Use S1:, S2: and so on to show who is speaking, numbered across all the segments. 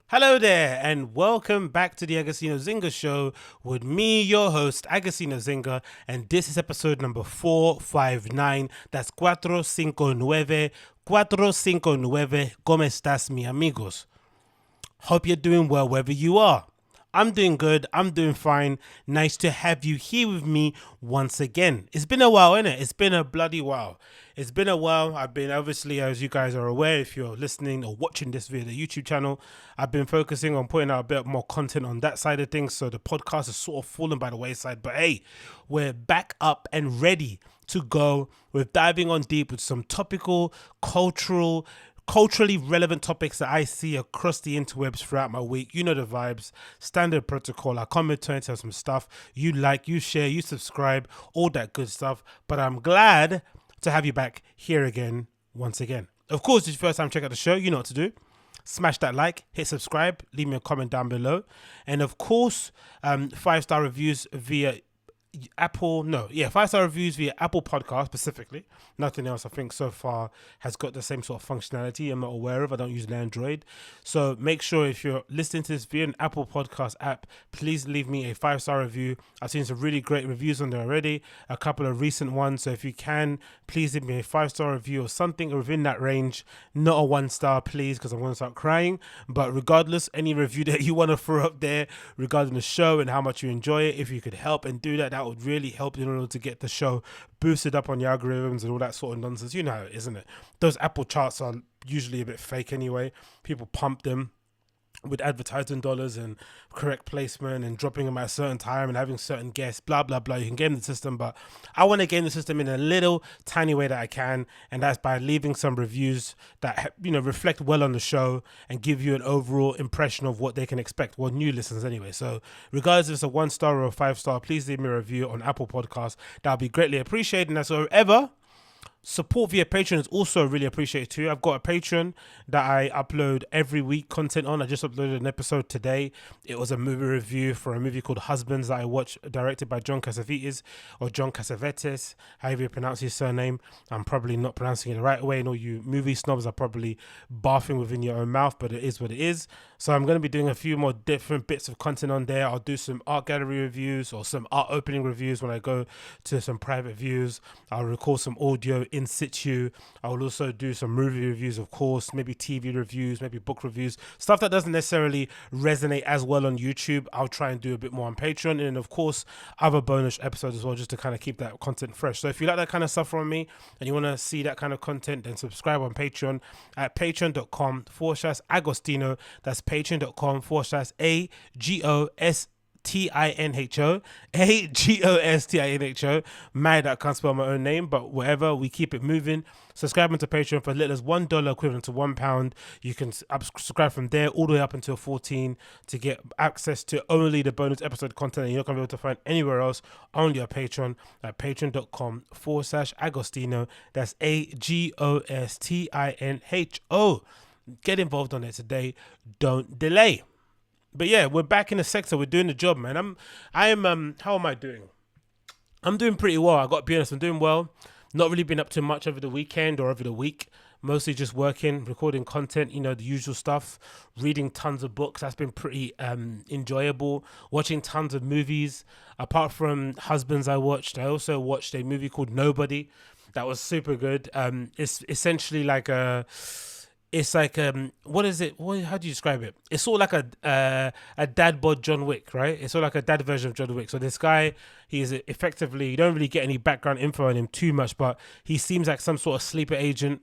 S1: Hello there, and welcome back to the AgostinhoZinga show with me, your host, AgostinhoZinga, and this is episode number 459. That's 459. 459. ¿Cómo estás, mi amigos? Hope you're doing well wherever you are. I'm doing good. I'm doing fine. Nice to have you here with me once again. It's been a while, innit? It's been a bloody while. It's been a while. I've been, obviously, as you guys are aware, if you're listening or watching this via the YouTube channel, I've been focusing on putting out a bit more content on that side of things. So the podcast has sort of fallen by the wayside. But hey, we're back up and ready to go. We're diving on deep with some topical, culturally relevant topics that I see across the interwebs throughout my week. You know the vibes, standard protocol. I come in to tell some stuff. You like, you share, you subscribe, all that good stuff. But I'm glad to have you back here again, once again. Of course, if it's your first time check out the show, you know what to do. Smash that like, hit subscribe, leave me a comment down below. And of course, 5-star reviews via five-star reviews via Apple Podcast specifically. Nothing else I think so far has got the same sort of functionality I'm not aware of. I don't use an Android. So make sure if you're listening to this via an Apple Podcast app, please leave me a 5-star review. I've seen some really great reviews on there already, a couple of recent ones. So if you can, please leave me a 5-star review or something within that range. Not a 1-star, please, because I'm going to start crying. But regardless, any review that you want to throw up there regarding the show and how much you enjoy it, if you could help and do that, that would really help in order to get the show boosted up on the algorithms and all that sort of nonsense. You know how it is, isn't it? Those Apple charts are usually a bit fake anyway. People pump them with advertising dollars and correct placement and dropping them at a certain time and having certain guests, blah, blah, blah. You can game the system, but I want to game the system in a little tiny way that I can. And that's by leaving some reviews that, reflect well on the show and give you an overall impression of what they can expect. Well, new listeners anyway. So regardless if it's a 1-star or a 5-star, please leave me a review on Apple Podcasts. That'll be greatly appreciated. And that's wherever. Support via Patreon is also really appreciated too. I've got a Patreon that I upload every week content on. I just uploaded an episode today. It was a movie review for a movie called Husbands that I watched, directed by John Cassavetes or John Cassavetes, however you pronounce his surname. I'm probably not pronouncing it the right way, and all you movie snobs are probably barfing within your own mouth, but it is what it is. So I'm going to be doing a few more different bits of content on there. I'll do some art gallery reviews or some art opening reviews when I go to some private views. I'll record some audio in situ. I will also do some movie reviews, of course, maybe TV reviews, maybe book reviews, stuff that doesn't necessarily resonate as well on YouTube. I'll try and do a bit more on Patreon, and of course other bonus episodes as well, just to kind of keep that content fresh. So if you like that kind of stuff from me and you want to see that kind of content, then subscribe on Patreon at patreon.com/Agostinho. That's patreon.com/AGOSTINHO. AGOSTINHO. Mad, I can't spell my own name, but whatever, we keep it moving. Subscribing to Patreon for as little as $1 equivalent to £1. You can subscribe from there all the way up until 14 to get access to only the bonus episode content that you're not going to be able to find anywhere else, only on Patreon at patreon.com/Agostinho. That's AGOSTINHO. Get involved on it today. Don't delay. But yeah, we're back in the sector. We're doing the job, man. How am I doing? I'm doing pretty well. I got to be honest, I'm doing well. Not really been up to much over the weekend or over the week. Mostly just working, recording content, the usual stuff. Reading tons of books. That's been pretty enjoyable. Watching tons of movies. Apart from Husbands I also watched a movie called Nobody. That was super good. It's essentially like what is it? How do you describe it? It's sort of like a dad bod John Wick, right? It's sort of like a dad version of John Wick. So this guy, he's effectively, you don't really get any background info on him too much, but he seems like some sort of sleeper agent,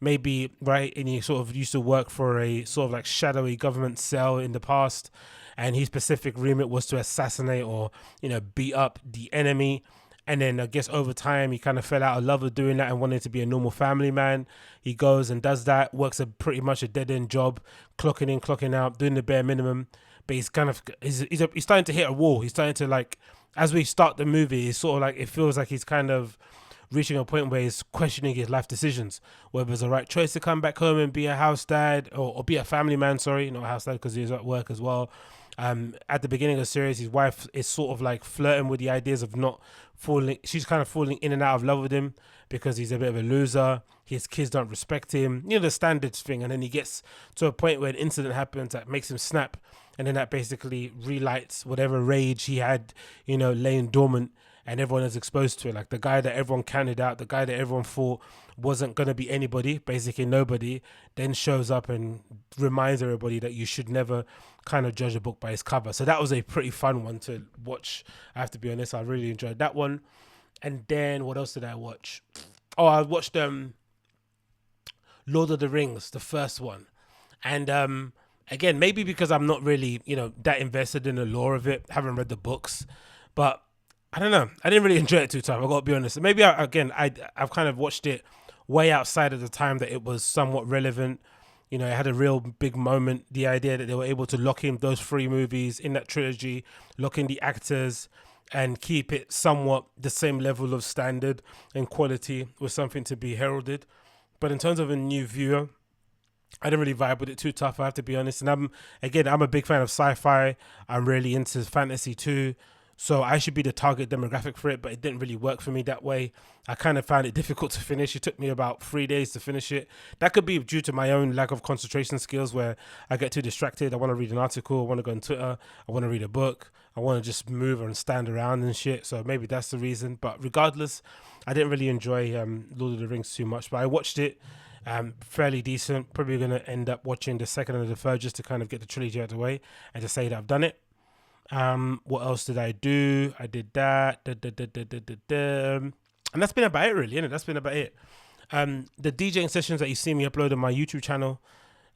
S1: maybe, right? And he sort of used to work for a sort of like shadowy government cell in the past, and his specific remit was to assassinate or beat up the enemy. And then I guess over time, he kind of fell out of love with doing that and wanted to be a normal family man. He goes and does that, works pretty much a dead-end job, clocking in, clocking out, doing the bare minimum. But he's starting to hit a wall. He's starting to, like, as we start the movie, it's sort of like, it feels like he's kind of reaching a point where he's questioning his life decisions, whether it's the right choice to come back home and be a house dad or be a family man, sorry, not a house dad because he's at work as well. At the beginning of the series, his wife is sort of like flirting with the ideas of not falling. She's kind of falling in and out of love with him because he's a bit of a loser. His kids don't respect him, the standards thing. And then he gets to a point where an incident happens that makes him snap, and then that basically relights whatever rage he had, laying dormant, and everyone is exposed to it. Like the guy that everyone counted out, the guy that everyone thought wasn't going to be anybody, basically nobody, then shows up and reminds everybody that you should never kind of judge a book by its cover. So that was a pretty fun one to watch. I have to be honest, I really enjoyed that one. And then what else did I watch? Oh, I watched Lord of the Rings, the first one. And again, maybe because I'm not really, that invested in the lore of it, haven't read the books, but I don't know. I didn't really enjoy it too tough. I got to be honest. Maybe I've kind of watched it way outside of the time that it was somewhat relevant. It had a real big moment. The idea that they were able to lock in those 3 movies in that trilogy, lock in the actors, and keep it somewhat the same level of standard and quality was something to be heralded. But in terms of a new viewer, I didn't really vibe with it too tough, I have to be honest. And I'm a big fan of sci-fi. I'm really into fantasy too. So I should be the target demographic for it, but it didn't really work for me that way. I kind of found it difficult to finish. It took me about 3 days to finish it. That could be due to my own lack of concentration skills where I get too distracted. I want to read an article. I want to go on Twitter. I want to read a book. I want to just move and stand around and shit. So maybe that's the reason. But regardless, I didn't really enjoy Lord of the Rings too much. But I watched it. Fairly decent. Probably going to end up watching the second and the third just to kind of get the trilogy out of the way and to say that I've done it. What else did I do? I did that. And that's been about it, really, innit? That's been about it. The DJing sessions that you see me upload on my YouTube channel,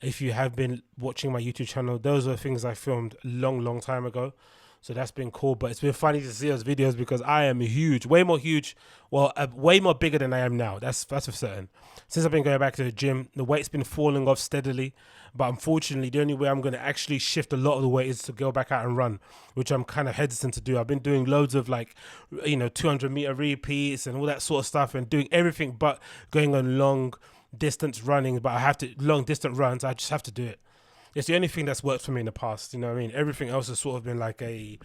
S1: if you have been watching my YouTube channel, those are things I filmed long time ago. So that's been cool, but it's been funny to see those videos because I am huge, way more bigger than I am now. That's for certain. Since I've been going back to the gym, the weight's been falling off steadily, but unfortunately, the only way I'm going to actually shift a lot of the weight is to go back out and run, which I'm kind of hesitant to do. I've been doing loads of 200-meter repeats and all that sort of stuff and doing everything but going on long distance running, but long distance runs, I just have to do it. It's the only thing that's worked for me in the past, you know what I mean? Everything else has sort of been like a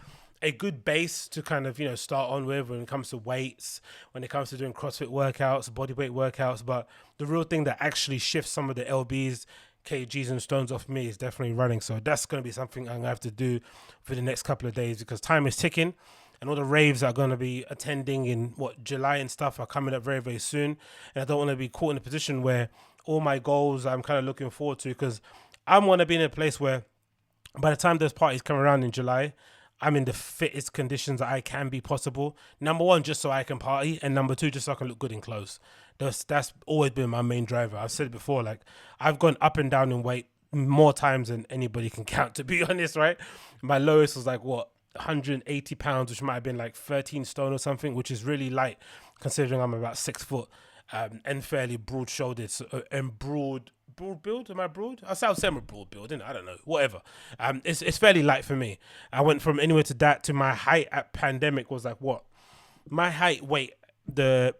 S1: good base to kind of, start on with when it comes to weights, when it comes to doing CrossFit workouts, bodyweight workouts. But the real thing that actually shifts some of the LBs, kgs and stones off me is definitely running. So that's going to be something I'm going to have to do for the next couple of days because time is ticking and all the raves are going to be attending in July and stuff are coming up very, very soon. And I don't want to be caught in a position where all my goals I'm kind of looking forward to because I want to be in a place where by the time those parties come around in July, I'm in the fittest conditions that I can be possible. Number one, just so I can party. And number two, just so I can look good in clothes. That's always been my main driver. I've said it before, I've gone up and down in weight more times than anybody can count, to be honest, right? My lowest was 180 pounds, which might have been 13 stone or something, which is really light considering I'm about 6 foot and fairly broad-shouldered and broad build. Am I broad? I'll say I'm a broad build, innit? I don't know. Whatever. It's fairly light for me. I went from anywhere to that to my height at pandemic was my height, wait, the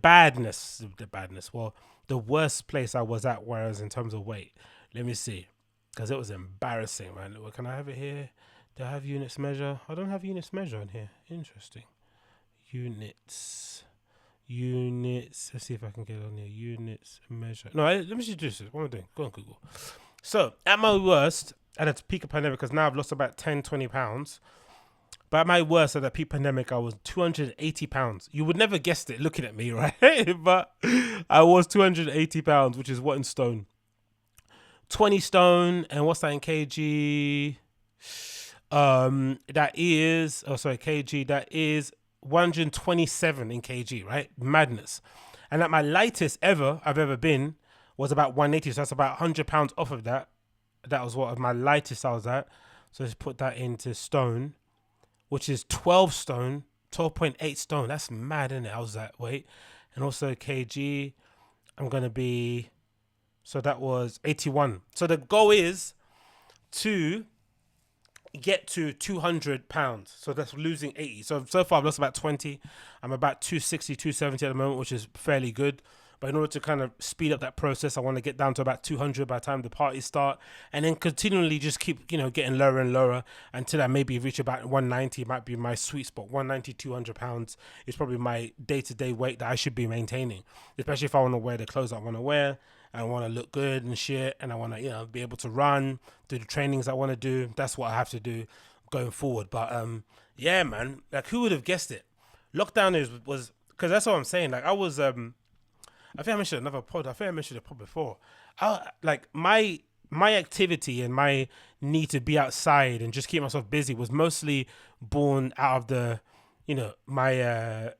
S1: badness. Well, the worst place I was at whereas in terms of weight. Let me see. Because it was embarrassing, man. Can I have it here? Do I have units measure? I don't have units measure on here. Interesting. Units. Let's see if I can get on here. Units measure. No, let me just do this. What am I doing? Go on Google. So at my worst, at the peak of pandemic, because now I've lost about 10, 20 pounds. But at my worst, at the peak pandemic, I was 280 pounds. You would never guess it looking at me, right? But I was 280 pounds, which is what in stone? 20 stone. And what's that in kg? Kg. That is 127 in kg, right? Madness. And at my lightest I've ever been was about 180. So that's about 100 pounds off of that. That was what my lightest I was at. So let's put that into stone, which is 12 stone, 12.8 stone. That's mad, isn't it? I was that weight. And also kg, I'm going to be, so that was 81. So the goal is to get to 200 pounds. So that's losing 80. So far I've lost about 20. I'm about 260, 270 at the moment, which is fairly good. But in order to kind of speed up that process, I want to get down to about 200 by the time the parties start, and then continually just keep, getting lower and lower until I maybe reach about 190. Might be my sweet spot. 190, 200 pounds is probably my day-to-day weight that I should be maintaining, especially if I want to wear the clothes I want to wear. I want to look good and shit, and I want to, be able to run, do the trainings I want to do. That's what I have to do going forward. But yeah, man, like who would have guessed it? Lockdown was because that's what I'm saying. Like I was, I think I mentioned another pod. I think I mentioned a pod before. Like my activity and my need to be outside and just keep myself busy was mostly born out of the, my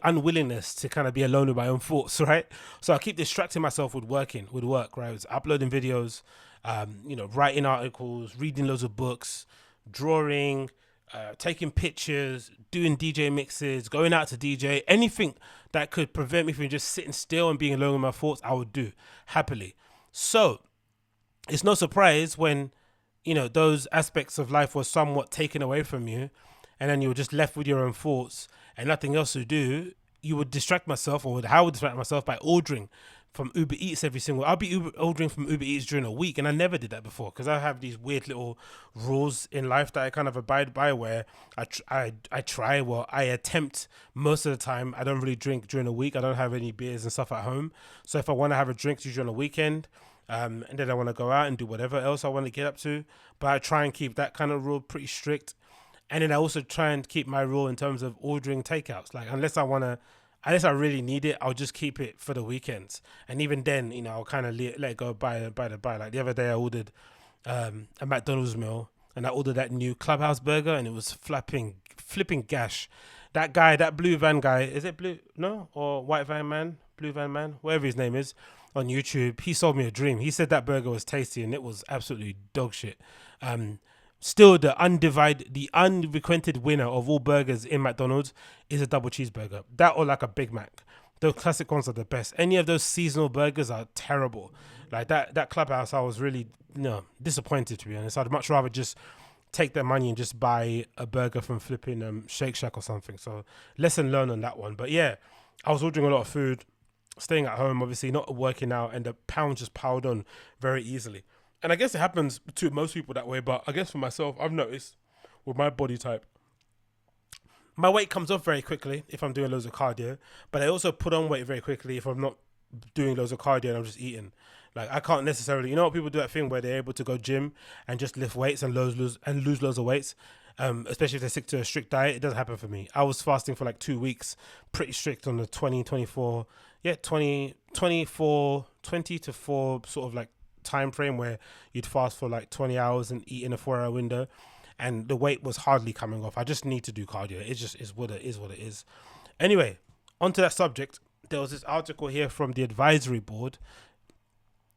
S1: unwillingness to kind of be alone with my own thoughts, right? So I keep distracting myself with work, right? I was uploading videos, writing articles, reading loads of books, drawing, taking pictures, doing DJ mixes, going out to DJ, anything that could prevent me from just sitting still and being alone with my thoughts, I would do happily. So it's no surprise when, those aspects of life were somewhat taken away from you, and then you were just left with your own thoughts and nothing else to do. You would distract myself, or I would distract myself by ordering from Uber Eats I'll be ordering from Uber Eats during a week, and I never did that before because I have these weird little rules in life that I kind of abide by, where I attempt most of the time. I don't really drink during the week. I don't have any beers and stuff at home. So if I want to have a drink, it's usually on the weekend, and then I want to go out and do whatever else I want to get up to. But I try and keep that kind of rule pretty strict. And then I also try and keep my rule in terms of ordering takeouts. Like unless I really need it, I'll just keep it for the weekends. And even then, I'll kind of let it go by. Like the other day, I ordered a McDonald's meal, and I ordered that new Clubhouse burger, and it was flipping gash. That guy, that blue van guy, is it blue? No, or white van man, blue van man, whatever his name is, on YouTube. He sold me a dream. He said that burger was tasty, and it was absolutely dog shit. Still, the unrequited winner of all burgers in McDonald's is a double cheeseburger. That or like a Big Mac. The classic ones are the best. Any of those seasonal burgers are terrible. Like that Clubhouse, I was really disappointed, to be honest. I'd much rather just take that money and just buy a burger from flipping Shake Shack or something. So lesson learned on that one. But yeah, I was ordering a lot of food, staying at home, obviously not working out, and the pound just piled on very easily. And I guess it happens to most people that way, but I guess for myself, I've noticed with my body type, my weight comes off very quickly if I'm doing loads of cardio, but I also put on weight very quickly if I'm not doing loads of cardio and I'm just eating. Like I can't necessarily, what people do that thing where they're able to go gym and just lift weights and lose loads of weights, especially if they stick to a strict diet. It doesn't happen for me. I was fasting for like 2 weeks, pretty strict on the 20 to 4 sort of like time frame where you'd fast for like 20 hours and eat in a 4-hour window, and the weight was hardly coming off. I just need to do cardio. It just is what it is. Anyway, onto that subject, there was this article here from the advisory board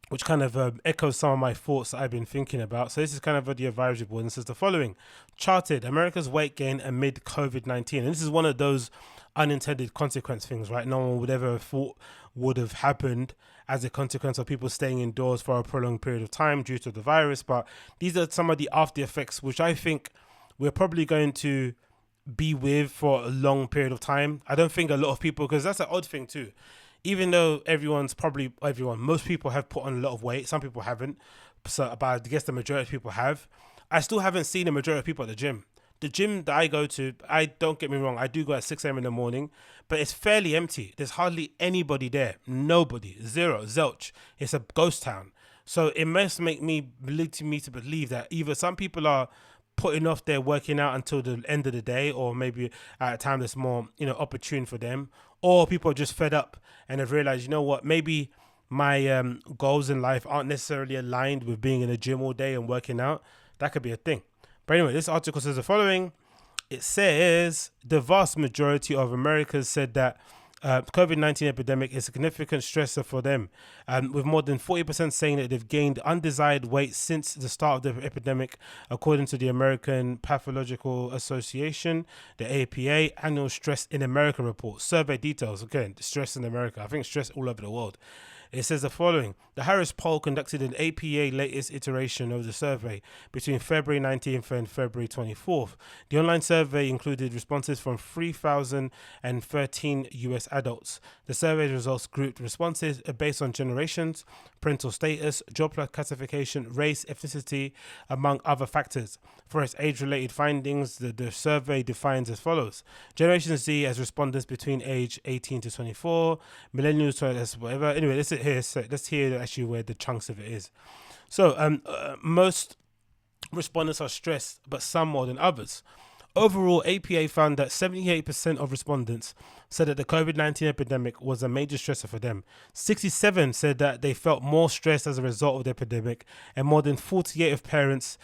S1: which kind of echoes some of my thoughts that I've been thinking about. So this is kind of the advisory board, and says the following: charted America's weight gain amid COVID-19. And this is one of those unintended consequence things, right? No one would ever have thought would have happened as a consequence of people staying indoors for a prolonged period of time due to the virus. But these are some of the after effects, which I think we're probably going to be with for a long period of time. I don't think a lot of people, because that's an odd thing too. Even though most people have put on a lot of weight, some people haven't. So, but I guess the majority of people have. I still haven't seen the majority of people at the gym. The gym that I go to, don't get me wrong, I do go at 6 a.m. in the morning, but it's fairly empty. There's hardly anybody there. Nobody. Zero. Zilch. It's a ghost town. So it must make me lead me to believe that either some people are putting off their working out until the end of the day, or maybe at a time that's more, opportune for them, or people are just fed up and have realized, you know what, maybe my goals in life aren't necessarily aligned with being in a gym all day and working out. That could be a thing. But anyway, this article says the following. It says the vast majority of Americans said that COVID-19 epidemic is a significant stressor for them, with more than 40% saying that they've gained undesired weight since the start of the epidemic, according to the American Pathological Association, the APA, Annual Stress in America report. Survey details, again, stress in America. I think stress all over the world. It says the following. The Harris poll conducted an APA latest iteration of the survey between February 19th and February 24th. The online survey included responses from 3,013 US adults. The survey results grouped responses based on generations, parental status, job classification, race, ethnicity, among other factors. For its age-related findings, the survey defines as follows. Generation Z as respondents between age 18 to 24, millennials, whatever. Anyway, let's sit here. So let's hear actually where the chunks of it is. So most respondents are stressed, but some more than others. Overall, APA found that 78% of respondents said that the COVID-19 epidemic was a major stressor for them. 67% said that they felt more stressed as a result of the epidemic, and more than 48% of parents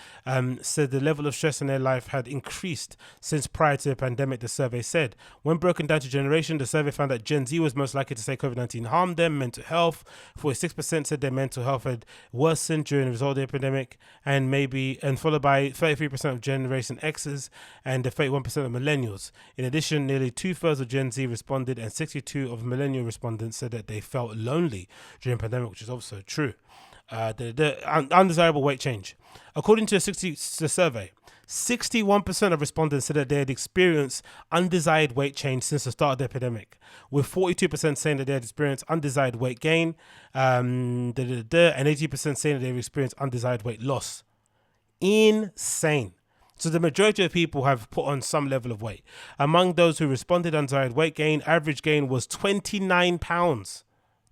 S1: said the level of stress in their life had increased since prior to the pandemic, the survey said. When broken down to generation, the survey found that Gen Z was most likely to say COVID-19 harmed them, mental health. 46% said their mental health had worsened during the result of the epidemic, and followed by 33% of Generation X's and the 31% of millennials. In addition, nearly 2/3 of Gen Z responded, and 62% of millennial respondents said that they felt lonely during the pandemic, which is also true. The undesirable weight change. According to the survey, 61% of respondents said that they had experienced undesired weight change since the start of the epidemic, with 42% saying that they had experienced undesired weight gain, and 80% saying that they had experienced undesired weight loss. Insane. So the majority of people have put on some level of weight. Among those who responded undesired weight gain, average gain was 29 pounds.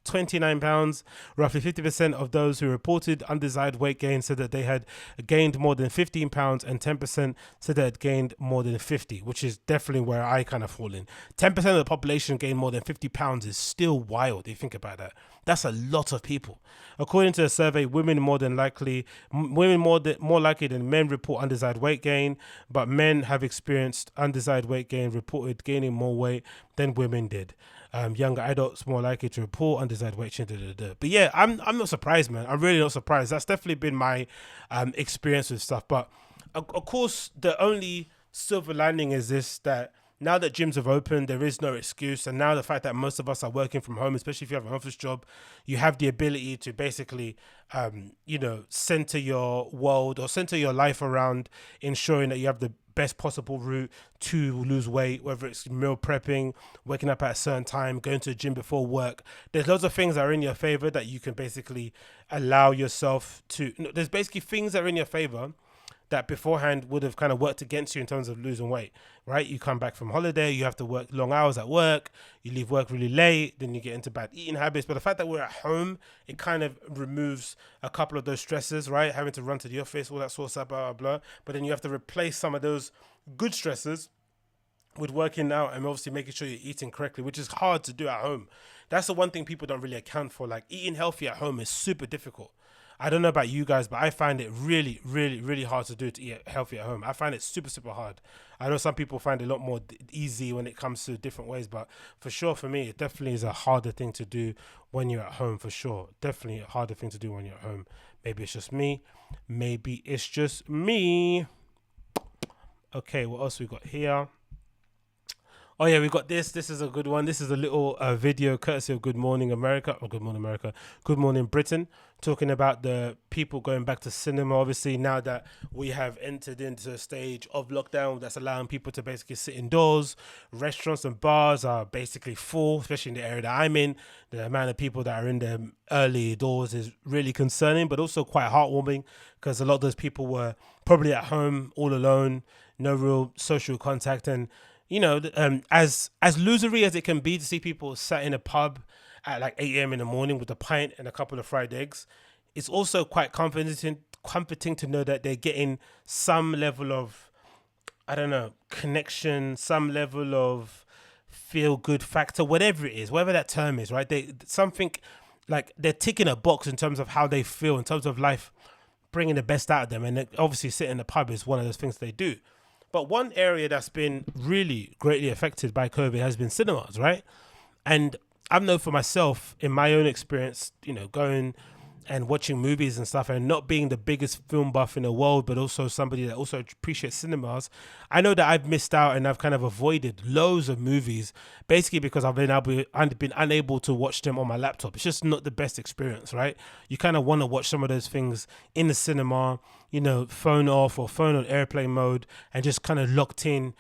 S1: 29 pounds. Roughly 50% of those who reported undesired weight gain said that they had gained more than 15 pounds, and 10% said they had gained more than 50, which is definitely where I kind of fall in. 10% of the population gained more than 50 pounds is still wild if you think about that. That's a lot of people. According to a survey, women more likely than men report undesired weight gain, but men have experienced undesired weight gain, reported gaining more weight than women did. Younger adults more likely to report undesired weight change. But yeah, I'm not surprised, man. I'm really not surprised. That's definitely been my experience with stuff. But of course, the only silver lining is this, that now that gyms have opened, there is no excuse. And now the fact that most of us are working from home, especially if you have an office job, you have the ability to basically, center your world or center your life around ensuring that you have the best possible route to lose weight, whether it's meal prepping, waking up at a certain time, going to the gym before work. There's loads of things that are in your favor that you can basically allow yourself to. There's basically things that are in your favor that beforehand would have kind of worked against you in terms of losing weight, right? You come back from holiday, you have to work long hours at work, you leave work really late, then you get into bad eating habits. But the fact that we're at home, it kind of removes a couple of those stresses, right? Having to run to the office, all that sort of stuff, blah, blah, blah. But then you have to replace some of those good stresses with working out and obviously making sure you're eating correctly, which is hard to do at home. That's the one thing people don't really account for. Like, eating healthy at home is super difficult. I don't know about you guys, but I find it really, really, really hard to do, to eat healthy at home. I find it super, super hard. I know some people find it a lot more easy when it comes to different ways, but for sure, for me, it definitely is a harder thing to do when you're at home, for sure. Definitely a harder thing to do when you're at home. Maybe it's just me. Maybe it's just me. Okay, what else we got here? Oh yeah, we got this. This is a good one. This is a little video courtesy of Good Morning America, or Good Morning America, Good Morning Britain, talking about the people going back to cinema. Obviously, now that we have entered into a stage of lockdown that's allowing people to basically sit indoors, restaurants and bars are basically full, especially in the area that I'm in. The amount of people that are in the early doors is really concerning, but also quite heartwarming, because a lot of those people were probably at home all alone, no real social contact. And as losery as it can be to see people sat in a pub at like 8 a.m. in the morning with a pint and a couple of fried eggs, it's also quite comforting to know that they're getting some level of, connection, some level of feel good factor, whatever it is, whatever that term is, right? They're ticking a box in terms of how they feel, in terms of life, bringing the best out of them. And obviously sitting in the pub is one of those things they do. But one area that's been really greatly affected by COVID has been cinemas, right? And I know for myself, in my own experience, going and watching movies and stuff, and not being the biggest film buff in the world, but also somebody that also appreciates cinemas, I know that I've missed out and I've kind of avoided loads of movies basically because I've been unable to watch them on my laptop. It's just not the best experience, right? You kind of want to watch some of those things in the cinema, phone off or phone on airplane mode, and just kind of locked in,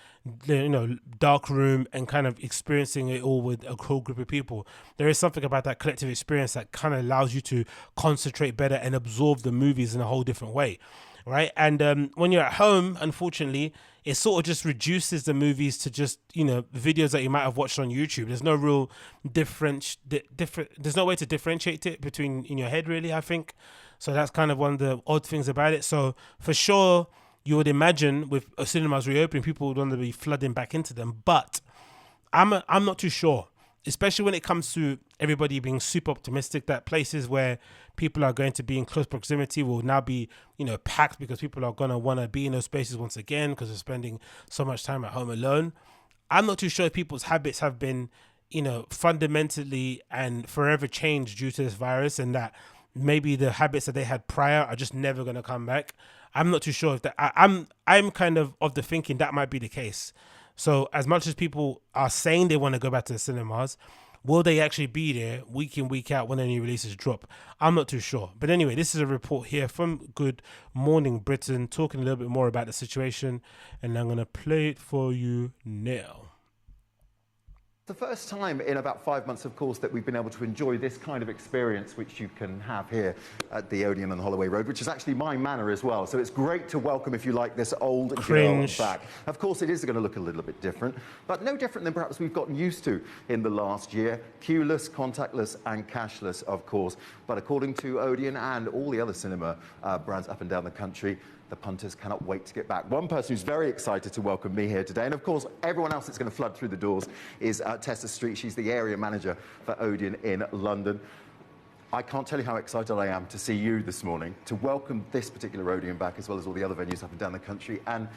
S1: dark room, and kind of experiencing it all with a whole group of people. There is something about that collective experience that kind of allows you to concentrate better and absorb the movies in a whole different way, right? And when you're at home, unfortunately, it sort of just reduces the movies to just videos that you might have watched on YouTube. There's no real different. There's no way to differentiate it between in your head, really, I think. So that's kind of one of the odd things about it. So for sure, you would imagine with cinemas reopening, people would want to be flooding back into them. But I'm not too sure, especially when it comes to everybody being super optimistic that places where people are going to be in close proximity will now be, packed because people are going to want to be in those spaces once again because they're spending so much time at home alone. I'm not too sure if people's habits have been, fundamentally and forever changed due to this virus, and that maybe the habits that they had prior are just never going to come back. I'm not too sure if that. I'm kind of the thinking that might be the case. So as much as people are saying they want to go back to the cinemas, will they actually be there week in, week out when any releases drop? I'm not too sure. But anyway, this is a report here from Good Morning Britain talking a little bit more about the situation, and I'm going to play it for you now.
S2: The first time in about 5 months, of course, that we've been able to enjoy this kind of experience, which you can have here at the Odeon and Holloway Road, which is actually my manor as well. So it's great to welcome, if you like, this old girl back. Of course, it is going to look a little bit different, but no different than perhaps we've gotten used to in the last year. Queueless, contactless, and cashless, of course. But according to Odeon and all the other cinema brands up and down the country, the punters cannot wait to get back. One person who's very excited to welcome me here today, and of course everyone else that's going to flood through the doors, is Tessa Street. She's the area manager for Odeon in London. I can't tell you how excited I am to see you this morning, to welcome this particular Odeon back, as well as all the other venues up and down the country. And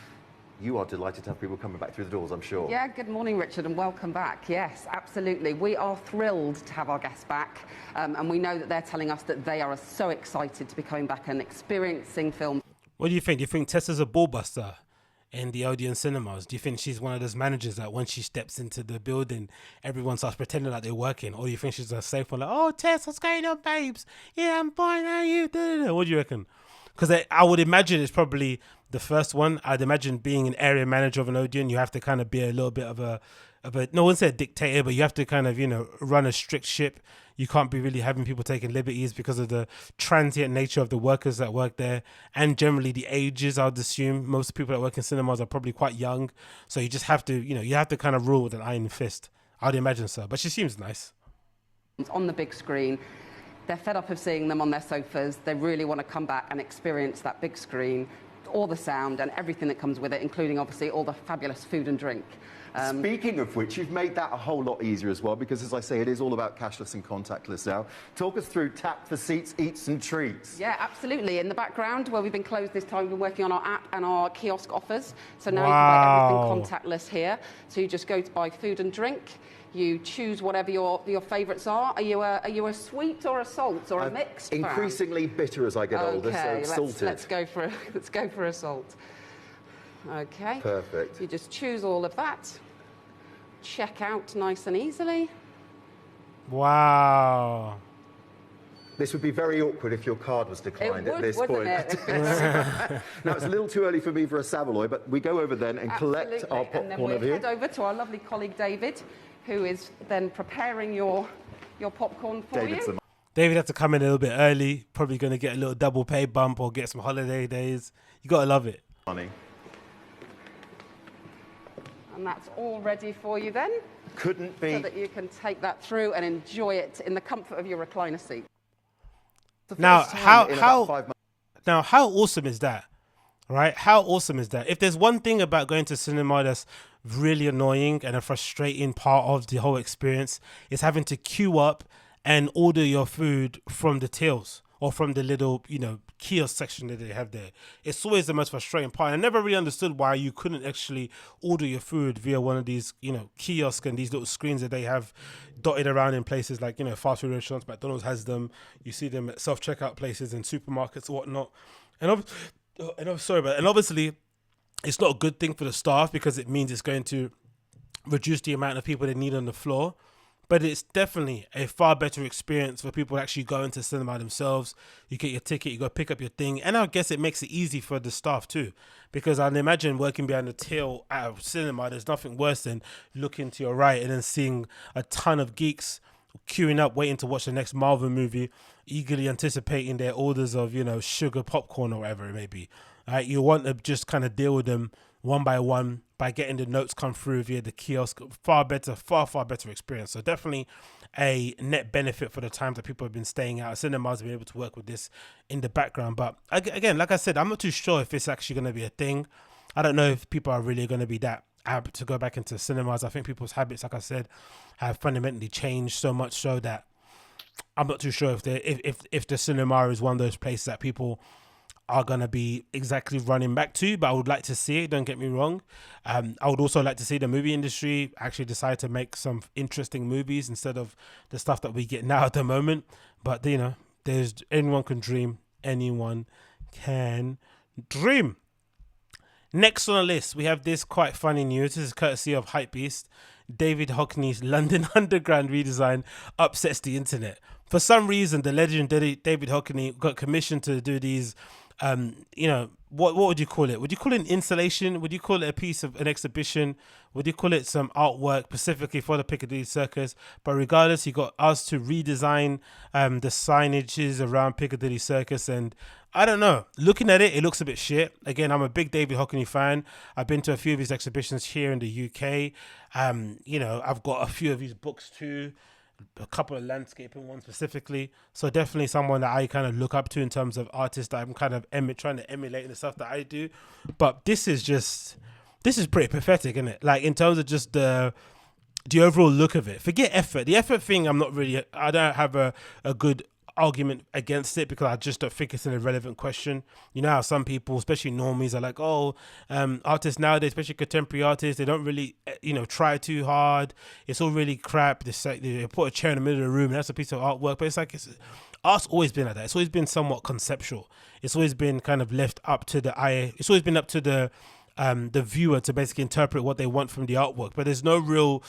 S2: you are delighted to have people coming back through the doors, I'm sure.
S3: Yeah, good morning, Richard, and welcome back. Yes, absolutely. We are thrilled to have our guests back, and we know that they're telling us that they are so excited to be coming back and experiencing film.
S1: What do you think? Do you think Tessa's a ball buster in the Odeon cinemas? Do you think she's one of those managers that when she steps into the building, everyone starts pretending like they're working? Or do you think she's a safe one, like, oh, Tess, what's going on, babes? Yeah, I'm fine, how are you? What do you reckon? Because I would imagine it's probably the first one. I'd imagine being an area manager of an Odeon, you have to kind of be a little bit of a no, I wouldn't say a dictator, but you have to kind of, run a strict ship. You can't be really having people taking liberties because of the transient nature of the workers that work there, and generally the ages. I would assume most people that work in cinemas are probably quite young, so you just have to, you have to kind of rule with an iron fist. I'd imagine so, but she seems nice.
S3: On the big screen, they're fed up of seeing them on their sofas. They really want to come back and experience that big screen, all the sound and everything that comes with it, including obviously all the fabulous food and drink.
S2: Speaking of which, you've made that a whole lot easier as well, because as I say, it is all about cashless and contactless now. Talk us through Tap for Seats, Eats and Treats.
S3: Yeah, absolutely. In the background, where we've been closed this time, we've been working on our app and our kiosk offers. So now you can buy everything contactless here. So you just go to buy food and drink. You choose whatever your favourites are. Are you a sweet or a salt or a mixed fan?
S2: Increasingly bitter as I get older, so salted.
S3: Let's go for a salt. Okay.
S2: Perfect.
S3: You just choose all of that. Check out nice and easily.
S1: Wow.
S2: This would be very awkward if your card was declined at this point.
S3: It?
S2: Now, it's a little too early for me for a Savoy, but we go over then and collect our popcorn
S3: and then we'll
S2: over here.
S3: head over to our lovely colleague David, who is then preparing your popcorn for you.
S1: David had to come in a little bit early, probably going to get a little double pay bump or get some holiday days. You got to love it.
S2: Money.
S3: And that's all ready for you then.
S2: Couldn't be.
S3: So that you can take that through and enjoy it in the comfort of your recliner seat.
S1: Now, how awesome is that? Right? How awesome is that? If there's one thing about going to cinema that's really annoying and a frustrating part of the whole experience, is having to queue up and order your food from the tills. or from the little, kiosk section that they have there. It's always the most frustrating part. I never really understood why you couldn't actually order your food via one of these, kiosks and these little screens that they have dotted around in places like, fast food restaurants. McDonald's has them. You see them at self-checkout places and supermarkets and whatnot. And obviously, it's not a good thing for the staff because it means it's going to reduce the amount of people they need on the floor. But it's definitely a far better experience for people actually going to cinema themselves. You get your ticket, you go pick up your thing. And I guess it makes it easy for the staff too. Because I'd imagine working behind the till at a cinema, there's nothing worse than looking to your right and then seeing a ton of geeks queuing up, waiting to watch the next Marvel movie, eagerly anticipating their orders of, sugar popcorn or whatever it may be. You want to just kind of deal with them one by one by getting the notes come through via the kiosk. Far better experience. So definitely a net benefit for the times that people have been staying out. Cinemas have been able to work with this in the background. But again, like I said, I'm not too sure if it's actually going to be a thing. I don't know if people are really going to be that apt to go back into cinemas. I think people's habits, like I said, have fundamentally changed so much so that I'm not too sure if the cinema is one of those places that people are going to be exactly running back to, but I would like to see it, don't get me wrong. I would also like to see the movie industry actually decide to make some interesting movies instead of the stuff that we get now at the moment. But, there's anyone can dream. Anyone can dream. Next on the list, we have this quite funny news. This is courtesy of Hypebeast. David Hockney's London Underground redesign upsets the internet. For some reason, the legend David Hockney got commissioned to do these what would you call it? Would you call it an installation? Would you call it a piece of an exhibition? Would you call it some artwork specifically for the Piccadilly Circus? But regardless, he got us to redesign the signages around Piccadilly Circus, and I don't know. Looking at it, it looks a bit shit. Again, I'm a big David Hockney fan. I've been to a few of his exhibitions here in the UK. I've got a few of his books too. A couple of landscaping ones specifically, so definitely someone that I kind of look up to in terms of artists that I'm kind of trying to emulate in the stuff that I do. But this is pretty pathetic, isn't it? Like in terms of just the overall look of it. Forget effort. The effort thing, I don't have a good argument against it because I just don't think it's an irrelevant question. You know how some people, especially normies, are like, artists nowadays, especially contemporary artists, they don't really, try too hard. It's all really crap. They put a chair in the middle of the room and that's a piece of artwork. But it's like, art's always been like that. It's always been somewhat conceptual. It's always been kind of left up to the eye. It's always been up to the viewer to basically interpret what they want from the artwork. But there's no real,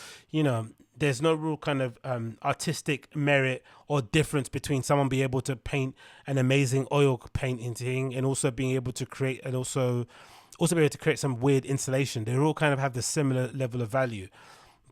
S1: kind of artistic merit or difference between someone being able to paint an amazing oil painting and also being able to create and also be able to create some weird installation. They all kind of have the similar level of value.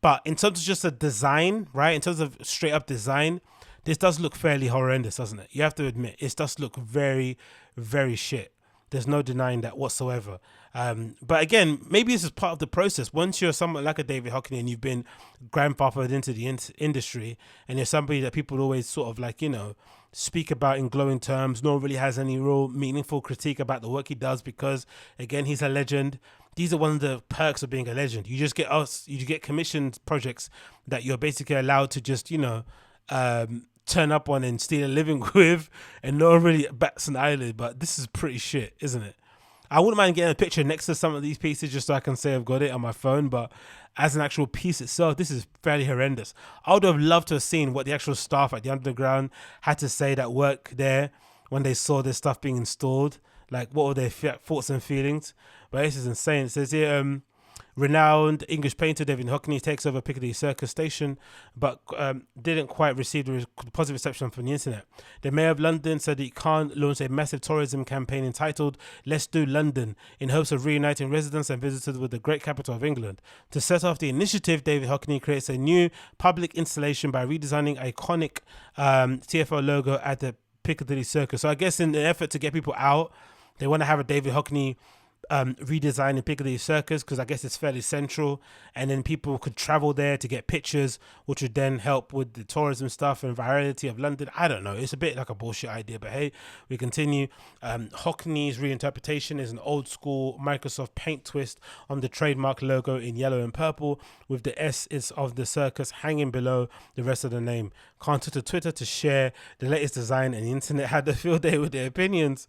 S1: But in terms of just a design, right? In terms of straight up design, this does look fairly horrendous, doesn't it? You have to admit, it does look very, very shit. There's no denying that whatsoever. But again, maybe this is part of the process. Once you're someone like a David Hockney and you've been grandfathered into the industry and you're somebody that people always sort of like, speak about in glowing terms, no one really has any real meaningful critique about the work he does because, again, he's a legend. These are one of the perks of being a legend. You get commissioned projects that you're basically allowed to just, turn up on and steal a living with, and no one really bats an eyelid. But this is pretty shit, isn't it? I wouldn't mind getting a picture next to some of these pieces just so I can say I've got it on my phone, but as an actual piece itself, this is fairly horrendous. I would have loved to have seen what the actual staff at the Underground had to say that work there when they saw this stuff being installed. Like, what were their thoughts and feelings? But this is insane. It says here, renowned English painter David Hockney takes over Piccadilly Circus station, but didn't quite receive the positive reception from the internet. The Mayor of London said he can't launch a massive tourism campaign entitled Let's Do London in hopes of reuniting residents and visitors with the great capital of England. To set off the initiative, David Hockney creates a new public installation by redesigning iconic TFL logo at the Piccadilly Circus. So I guess in an effort to get people out, they want to have a David Hockney redesigning Piccadilly Circus because I guess it's fairly central, and then people could travel there to get pictures, which would then help with the tourism stuff and virality of London. I don't know. It's a bit like a bullshit idea, but hey, we continue. Hockney's reinterpretation is an old school Microsoft Paint twist on the trademark logo in yellow and purple, with the S is of the circus hanging below the rest of the name. Contact to Twitter to share the latest design, and the internet had a field day with their opinions.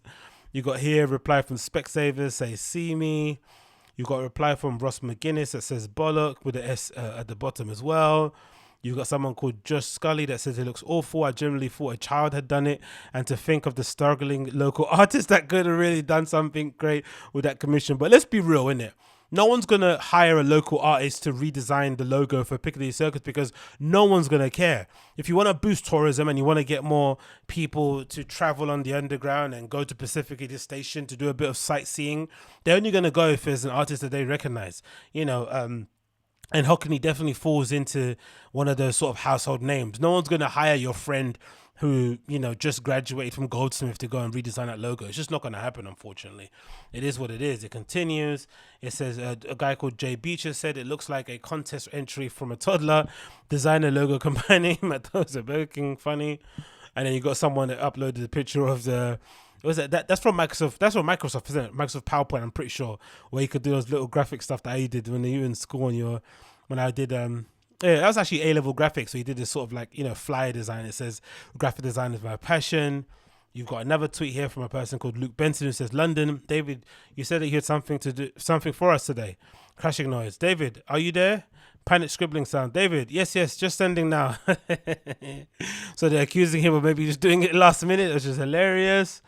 S1: You got here a reply from Specsavers, say see me. You got a reply from Ross McGuinness that says bollock with the S at the bottom as well. You got someone called Josh Scully that says it looks awful. I generally thought a child had done it, and to think of the struggling local artist that could have really done something great with that commission. But let's be real, innit? No one's going to hire a local artist to redesign the logo for Piccadilly Circus because no one's going to care. If you want to boost tourism and you want to get more people to travel on the underground and go to Piccadilly Station to do a bit of sightseeing, they're only going to go if there's an artist that they recognize. You know, and Hockney definitely falls into one of those sort of household names. No one's going to hire your friend who, you know, just graduated from Goldsmith to go and redesign that logo. It's just not going to happen, unfortunately. It is what it is. It continues. It says a guy called Jay Beecher said it looks like a contest entry from a toddler. Designer logo combining McDonald's and Burger King. Funny. And then you got someone that uploaded a picture of the... Was it that's from Microsoft? That's from Microsoft, isn't it? Microsoft PowerPoint, I'm pretty sure, where you could do those little graphic stuff that I did when you were in school. When I did yeah, that was actually A-level graphics. So you did this sort of like, you know, flyer design. It says graphic design is my passion. You've got another tweet here from a person called Luke Benson who says, London, David, you said that you had something for us today. Crashing noise. David, are you there? Panic scribbling sound. David, yes, just sending now. So they're accusing him of maybe just doing it last minute, which is hilarious.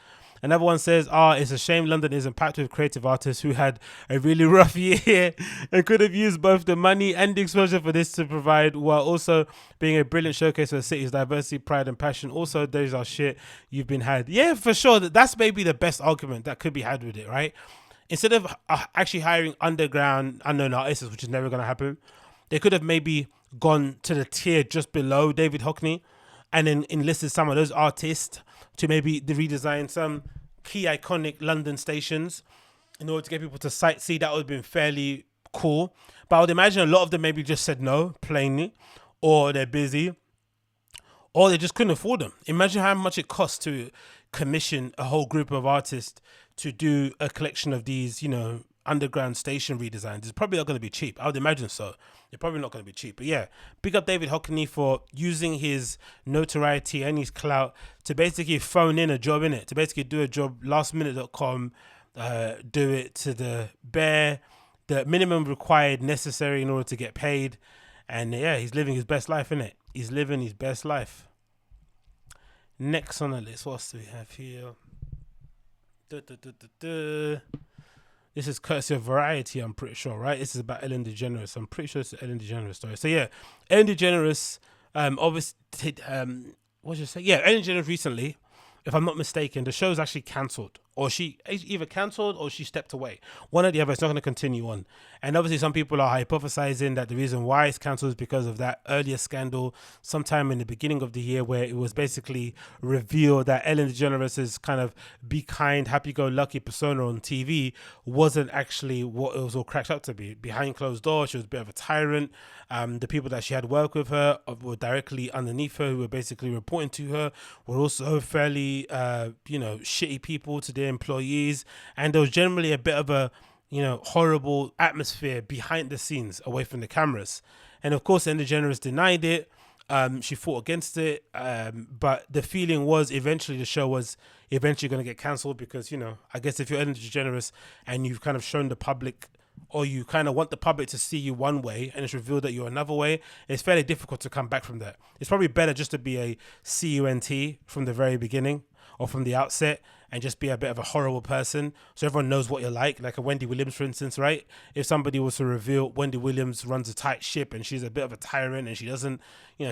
S1: Another one says, it's a shame London isn't packed with creative artists who had a really rough year and could have used both the money and the exposure for this to provide, while also being a brilliant showcase for the city's diversity, pride and passion. Also, those are shit you've been had. Yeah, for sure. That's maybe the best argument that could be had with it, right? Instead of actually hiring underground unknown artists, which is never going to happen, they could have maybe gone to the tier just below David Hockney and then enlisted some of those artists to maybe redesign some key iconic London stations in order to get people to sightsee. That would have been fairly cool. But I would imagine a lot of them maybe just said no, plainly, or they're busy, or they just couldn't afford them. Imagine how much it costs to commission a whole group of artists to do a collection of these, you know, underground station redesigns. It's probably not going to be cheap. I would imagine so. They're probably not going to be cheap. But yeah, big up David Hockney for using his notoriety and his clout to basically phone in a job, in it, to basically do a job, lastminute.com, do it to the minimum required necessary in order to get paid. And yeah, he's living his best life, innit? He's living his best life. Next on the list, what else do we have here? This is courtesy of Variety, I'm pretty sure, right? This is about Ellen DeGeneres. I'm pretty sure it's an Ellen DeGeneres story. So yeah, Ellen DeGeneres, obviously, what should I say? Yeah, Ellen DeGeneres recently, if I'm not mistaken, the show's actually cancelled, or she either cancelled or she stepped away. One or the other. It's not going to continue on. And obviously, some people are hypothesizing that the reason why it's cancelled is because of that earlier scandal sometime in the beginning of the year, where it was basically revealed that Ellen DeGeneres' kind of be kind, happy-go-lucky persona on TV wasn't actually what it was all cracked up to be. Behind closed doors, she was a bit of a tyrant. The people that she had worked with her were directly underneath her, who were basically reporting to her, were also fairly, shitty people to their employees. And there was generally a bit of a, horrible atmosphere behind the scenes, away from the cameras. And of course, Ellen DeGeneres denied it. She fought against it. But the feeling was eventually the show was eventually going to get cancelled because, I guess if you're Ellen DeGeneres and you've kind of shown the public, or you kind of want the public to see you one way and it's revealed that you're another way, it's fairly difficult to come back from that. It's probably better just to be a CUNT from the very beginning or from the outset and just be a bit of a horrible person so everyone knows what you're like a Wendy Williams, for instance, right? If somebody was to reveal Wendy Williams runs a tight ship and she's a bit of a tyrant and she doesn't,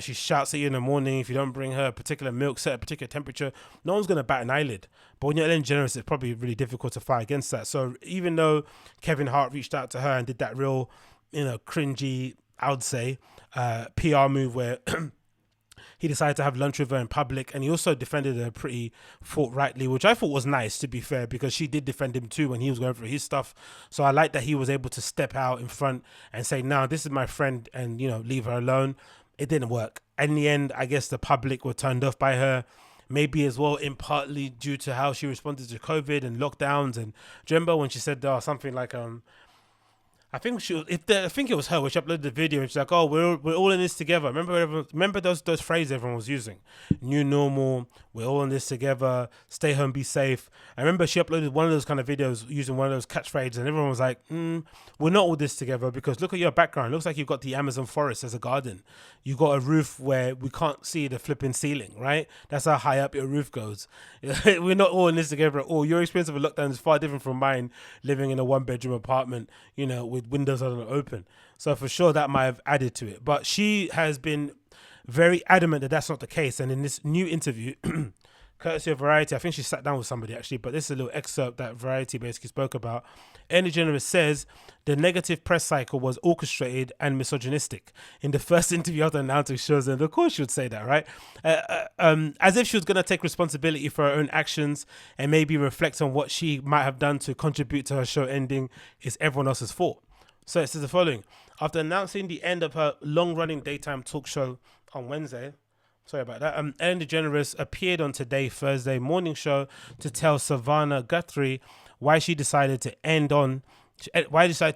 S1: she shouts at you in the morning if you don't bring her a particular milk set, a particular temperature, no one's going to bat an eyelid. But when you're Ellen DeGeneres, it's probably really difficult to fight against that. So even though Kevin Hart reached out to her and did that real, cringy, I would say, PR move where he decided to have lunch with her in public, and he also defended her pretty forthrightly, which I thought was nice, to be fair, because she did defend him too when he was going through his stuff. So I like that he was able to step out in front and say, "No, this is my friend," and leave her alone. It didn't work. In the end, I guess the public were turned off by her. Maybe as well, in partly due to how she responded to COVID and lockdowns. And do you remember when she said something like, I think I think it was her, which uploaded the video, and she's like, "Oh, we're all in this together." Remember those phrases everyone was using, "New normal," "We're all in this together," "Stay home, be safe." I remember she uploaded one of those kind of videos using one of those catchphrases, and everyone was like, "We're not all this together, because look at your background. It looks like you've got the Amazon forest as a garden. You got a roof where we can't see the flipping ceiling, right? That's how high up your roof goes. We're not all in this together at all. Your experience of a lockdown is far different from mine, living in a 1-bedroom apartment, with windows that are open." So for sure that might have added to it, but she has been very adamant that that's not the case. And in this new interview, courtesy of Variety, I think she sat down with somebody actually, but this is a little excerpt that Variety basically spoke about. DeGeneres says the negative press cycle was orchestrated and misogynistic. In the first interview after announcing shows, and of course she would say that, right? As if she was going to take responsibility for her own actions and maybe reflect on what she might have done to contribute to her show ending is everyone else's fault. So it says the following: after announcing the end of her long-running daytime talk show on Wednesday, sorry about that, Ellen DeGeneres appeared on Today Thursday morning show to tell Savannah Guthrie why she decided to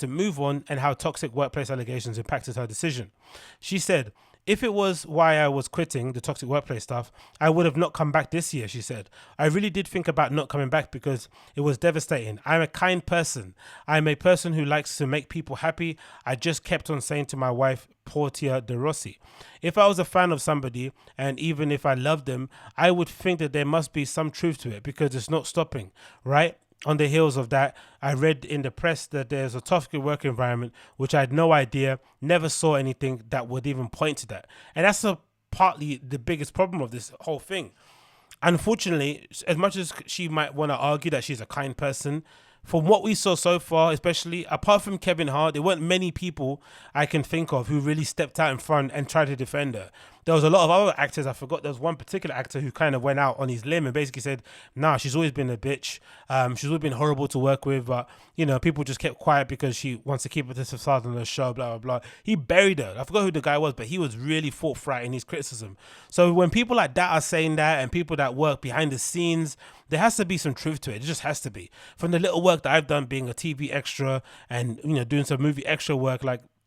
S1: move on and how toxic workplace allegations impacted her decision. She said, "If it was why I was quitting the toxic workplace stuff, I would have not come back this year," she said. "I really did think about not coming back because it was devastating. I'm a kind person. I'm a person who likes to make people happy. I just kept on saying to my wife, Portia de Rossi, if I was a fan of somebody, and even if I loved them, I would think that there must be some truth to it because it's not stopping, right? On the heels of that, I read in the press that there's a toxic work environment, which I had no idea, never saw anything that would even point to that." And that's partly the biggest problem of this whole thing. Unfortunately, as much as she might want to argue that she's a kind person, from what we saw so far, especially apart from Kevin Hart, there weren't many people I can think of who really stepped out in front and tried to defend her. There was a lot of other actors. I forgot there was one particular actor who kind of went out on his limb and basically said, "Nah, she's always been a bitch. She's always been horrible to work with, but people just kept quiet because she wants to keep it this facade on the show, blah, blah, blah." He buried her. I forgot who the guy was, but he was really forthright in his criticism. So when people like that are saying that, and people that work behind the scenes, there has to be some truth to it. It just has to be. From the little work that I've done being a TV extra and, doing some movie extra work,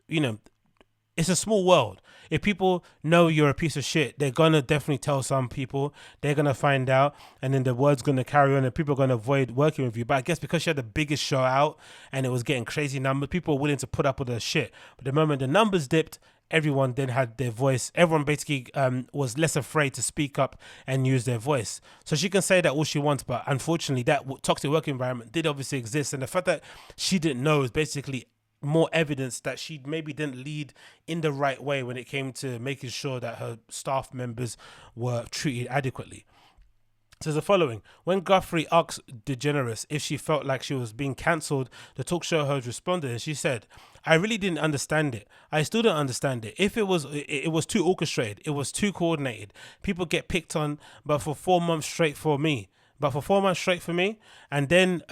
S1: it's a small world. If people know you're a piece of shit, they're going to definitely tell some people. They're going to find out, and then the word's going to carry on, and people are going to avoid working with you. But I guess because she had the biggest show out and it was getting crazy numbers, people were willing to put up with her shit. But the moment the numbers dipped, everyone then had their voice. Everyone basically was less afraid to speak up and use their voice. So she can say that all she wants, but unfortunately that toxic work environment did obviously exist. And the fact that she didn't know is basically more evidence that she maybe didn't lead in the right way when it came to making sure that her staff members were treated adequately. Says the following: when Guthrie asked DeGeneres if she felt like she was being cancelled, the talk show host responded and she said, "I really didn't understand it. I still don't understand it. If it was too orchestrated, it was too coordinated. People get picked on, but for 4 months straight for me. And then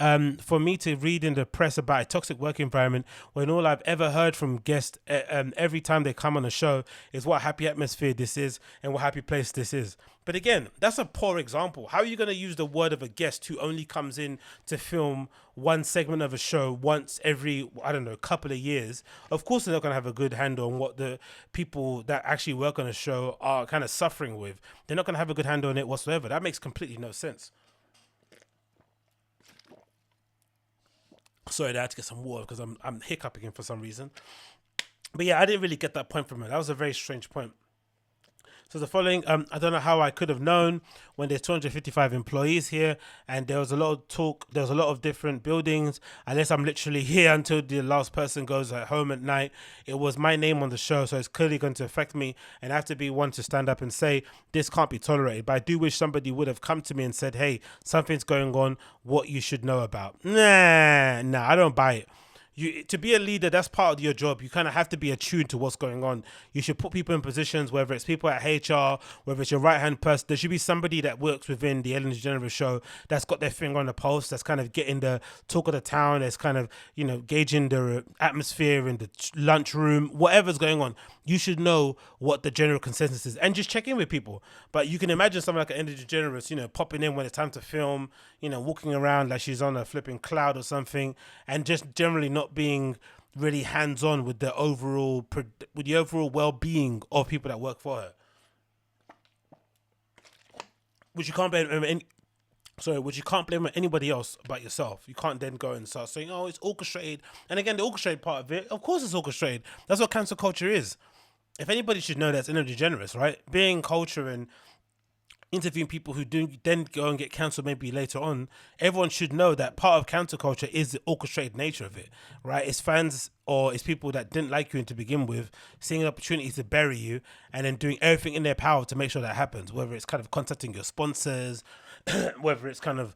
S1: for me to read in the press about a toxic work environment when all I've ever heard from guests every time they come on a show is what a happy atmosphere this is and what happy place this is." But again, that's a poor example. How are you going to use the word of a guest who only comes in to film one segment of a show once every, couple of years? Of course, they're not going to have a good handle on what the people that actually work on a show are kind of suffering with. They're not going to have a good handle on it whatsoever. That makes completely no sense. Sorry, I had to get some water because I'm hiccuping for some reason. But yeah, I didn't really get that point from her. That was a very strange point. So the following, I don't know how I could have known when there's 255 employees here and there was a lot of talk, there was a lot of different buildings, unless I'm literally here until the last person goes home at night. It was my name on the show, so it's clearly going to affect me, and I have to be one to stand up and say, this can't be tolerated. But I do wish somebody would have come to me and said, hey, something's going on, what you should know about. Nah, I don't buy it. to be a leader, that's part of your job. You kind of have to be attuned to what's going on. You should put people in positions, whether it's people at HR, whether it's your right-hand person. There should be somebody that works within the Ellen DeGeneres show that's got their finger on the pulse, that's kind of getting the talk of the town, that's kind of, gauging the atmosphere in the lunchroom, whatever's going on. You should know what the general consensus is and just check in with people. But you can imagine someone like Ellen DeGeneres, popping in when it's time to film, walking around like she's on a flipping cloud or something, and just generally not being really hands-on with the overall well-being of people that work for her, which you can't blame on anybody else but yourself. You can't then go and start saying, oh, it's orchestrated. And again, the orchestrated part of it, of course it's orchestrated. That's what cancel culture is. If anybody should know, that's Ellen DeGeneres, right? Being culture and interviewing people who do then go and get cancelled maybe later on, everyone should know that part of cancel culture is the orchestrated nature of it, right? It's fans or it's people that didn't like you to begin with, seeing an opportunity to bury you and then doing everything in their power to make sure that happens, whether it's kind of contacting your sponsors, whether it's kind of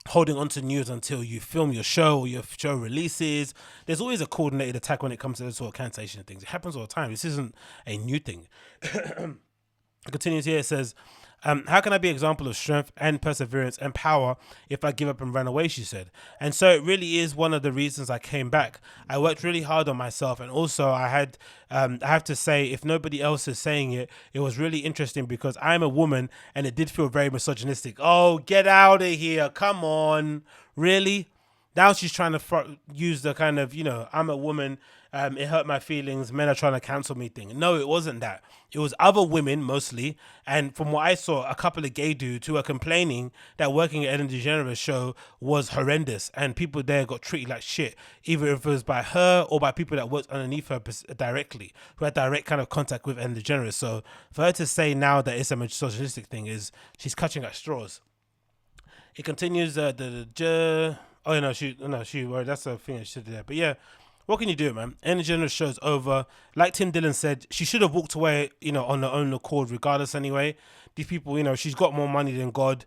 S1: holding on to news until you film your show or your show releases. There's always a coordinated attack when it comes to this sort of cancellation things. It happens all the time. This isn't a new thing. It continues here. It says, how can I be an example of strength and perseverance and power if I give up and run away, she said. And so it really is one of the reasons I came back. I worked really hard on myself. And also I have to say, if nobody else is saying it, it was really interesting because I'm a woman and it did feel very misogynistic. Oh, get out of here. Come on. Really? Now she's trying to use the kind of, I'm a woman, it hurt my feelings, men are trying to cancel me thing. No, it wasn't that. It was other women mostly. And from what I saw, a couple of gay dudes who were complaining that working at Ellen DeGeneres show was horrendous. And people there got treated like shit, either if it was by her or by people that worked underneath her directly, who had direct kind of contact with Ellen DeGeneres. So for her to say now that it's a misogynistic thing she's clutching at straws. It continues, that's the thing she said there. But yeah, what can you do, man? Ellen DeGeneres show's over. Like Tim Dillon said, she should have walked away, on her own accord, regardless anyway. These people, she's got more money than God.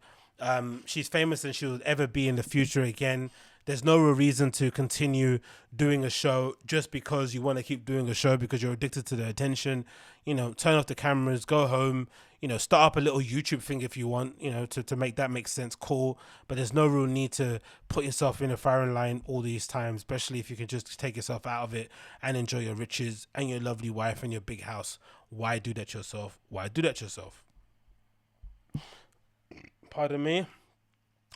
S1: She's famous than she will ever be in the future again. There's no real reason to continue doing a show just because you want to keep doing a show because you're addicted to the attention. Turn off the cameras, go home, start up a little YouTube thing if you want, to make that make sense, cool. But there's no real need to put yourself in a firing line all these times, especially if you can just take yourself out of it and enjoy your riches and your lovely wife and your big house. Why do that yourself? Pardon me.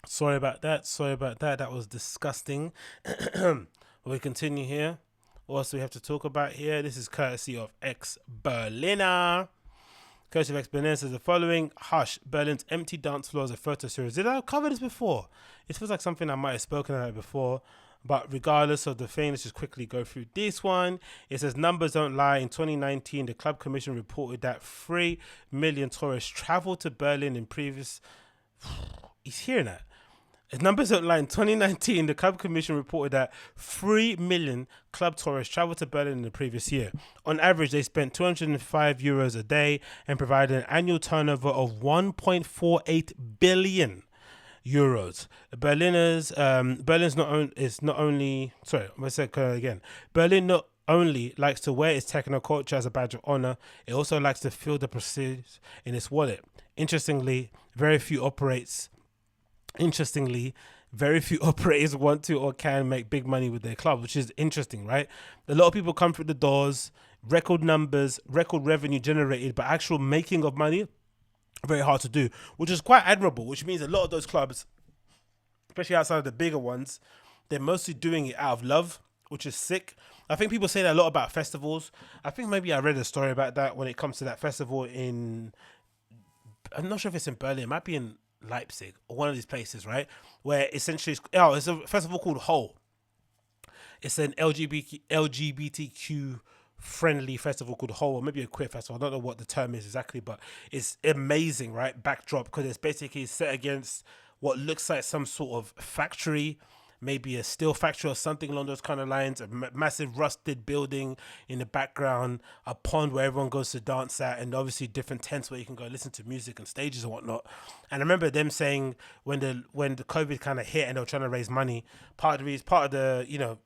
S1: Sorry about that. That was disgusting. We continue here. What else do we have to talk about here? This is courtesy of Ex-Berliner. Courtesy of Ex-Berliner says the following. Hush, Berlin's empty dance floor is a photo series. Did I cover this before? It feels like something I might have spoken about before. But regardless of the thing, let's just quickly go through this one. It says numbers don't lie. In 2019, the Club Commission reported that 3 million tourists traveled to Berlin in previous... He's hearing that. If numbers don't lie, in 2019, the Club Commission reported that 3 million club tourists traveled to Berlin in the previous year. On average, they spent €205 a day and provided an annual turnover of 1.48 billion euros. Berlin not only likes to wear its techno culture as a badge of honor, it also likes to feel the prestige in its wallet. Interestingly, very few operators want to or can make big money with their club, which is interesting, right? A lot of people come through the doors, record numbers, record revenue generated, but actual making of money, very hard to do, which is quite admirable, which means a lot of those clubs, especially outside of the bigger ones, they're mostly doing it out of love, which is sick. I think people say that a lot about festivals. I think maybe I read a story about that when it comes to that festival I'm not sure if it's in Berlin, it might be in Leipzig or one of these places, right? Where essentially it's a festival called Hole. It's an LGBTQ friendly festival called Hole, or maybe a queer festival. I don't know what the term is exactly, but it's amazing, right? Backdrop, because it's basically set against what looks like some sort of factory, maybe a steel factory or something along those kind of lines, a massive rusted building in the background, a pond where everyone goes to dance at, and obviously different tents where you can go listen to music and stages and whatnot. And I remember them saying when the COVID kind of hit and they were trying to raise money, part of the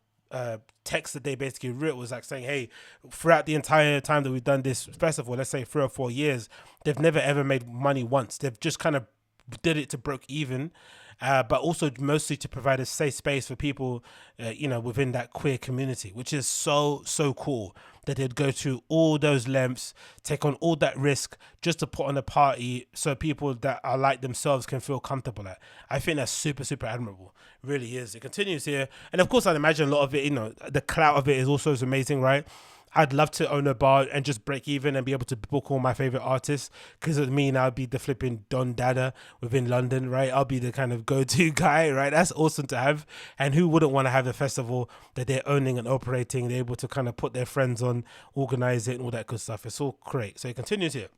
S1: text that they basically wrote was like saying, hey, throughout the entire time that we've done this festival, let's say 3 or 4 years, they've never ever made money once. They've just kind of did it to broke even, but also mostly to provide a safe space for people, within that queer community, which is so cool that they'd go to all those lengths, take on all that risk just to put on a party so people that are like themselves can feel comfortable at. I think that's super admirable. It really is. It continues here. And of course, I'd imagine a lot of it, the clout of it is also amazing, right? I'd love to own a bar and just break even and be able to book all my favorite artists, because it mean I'll be the flipping Don Dada within London, right? I'll be the kind of go-to guy, right? That's awesome to have. And who wouldn't want to have a festival that they're owning and operating, they're able to kind of put their friends on, organize it and all that good stuff. It's all great. So it continues here.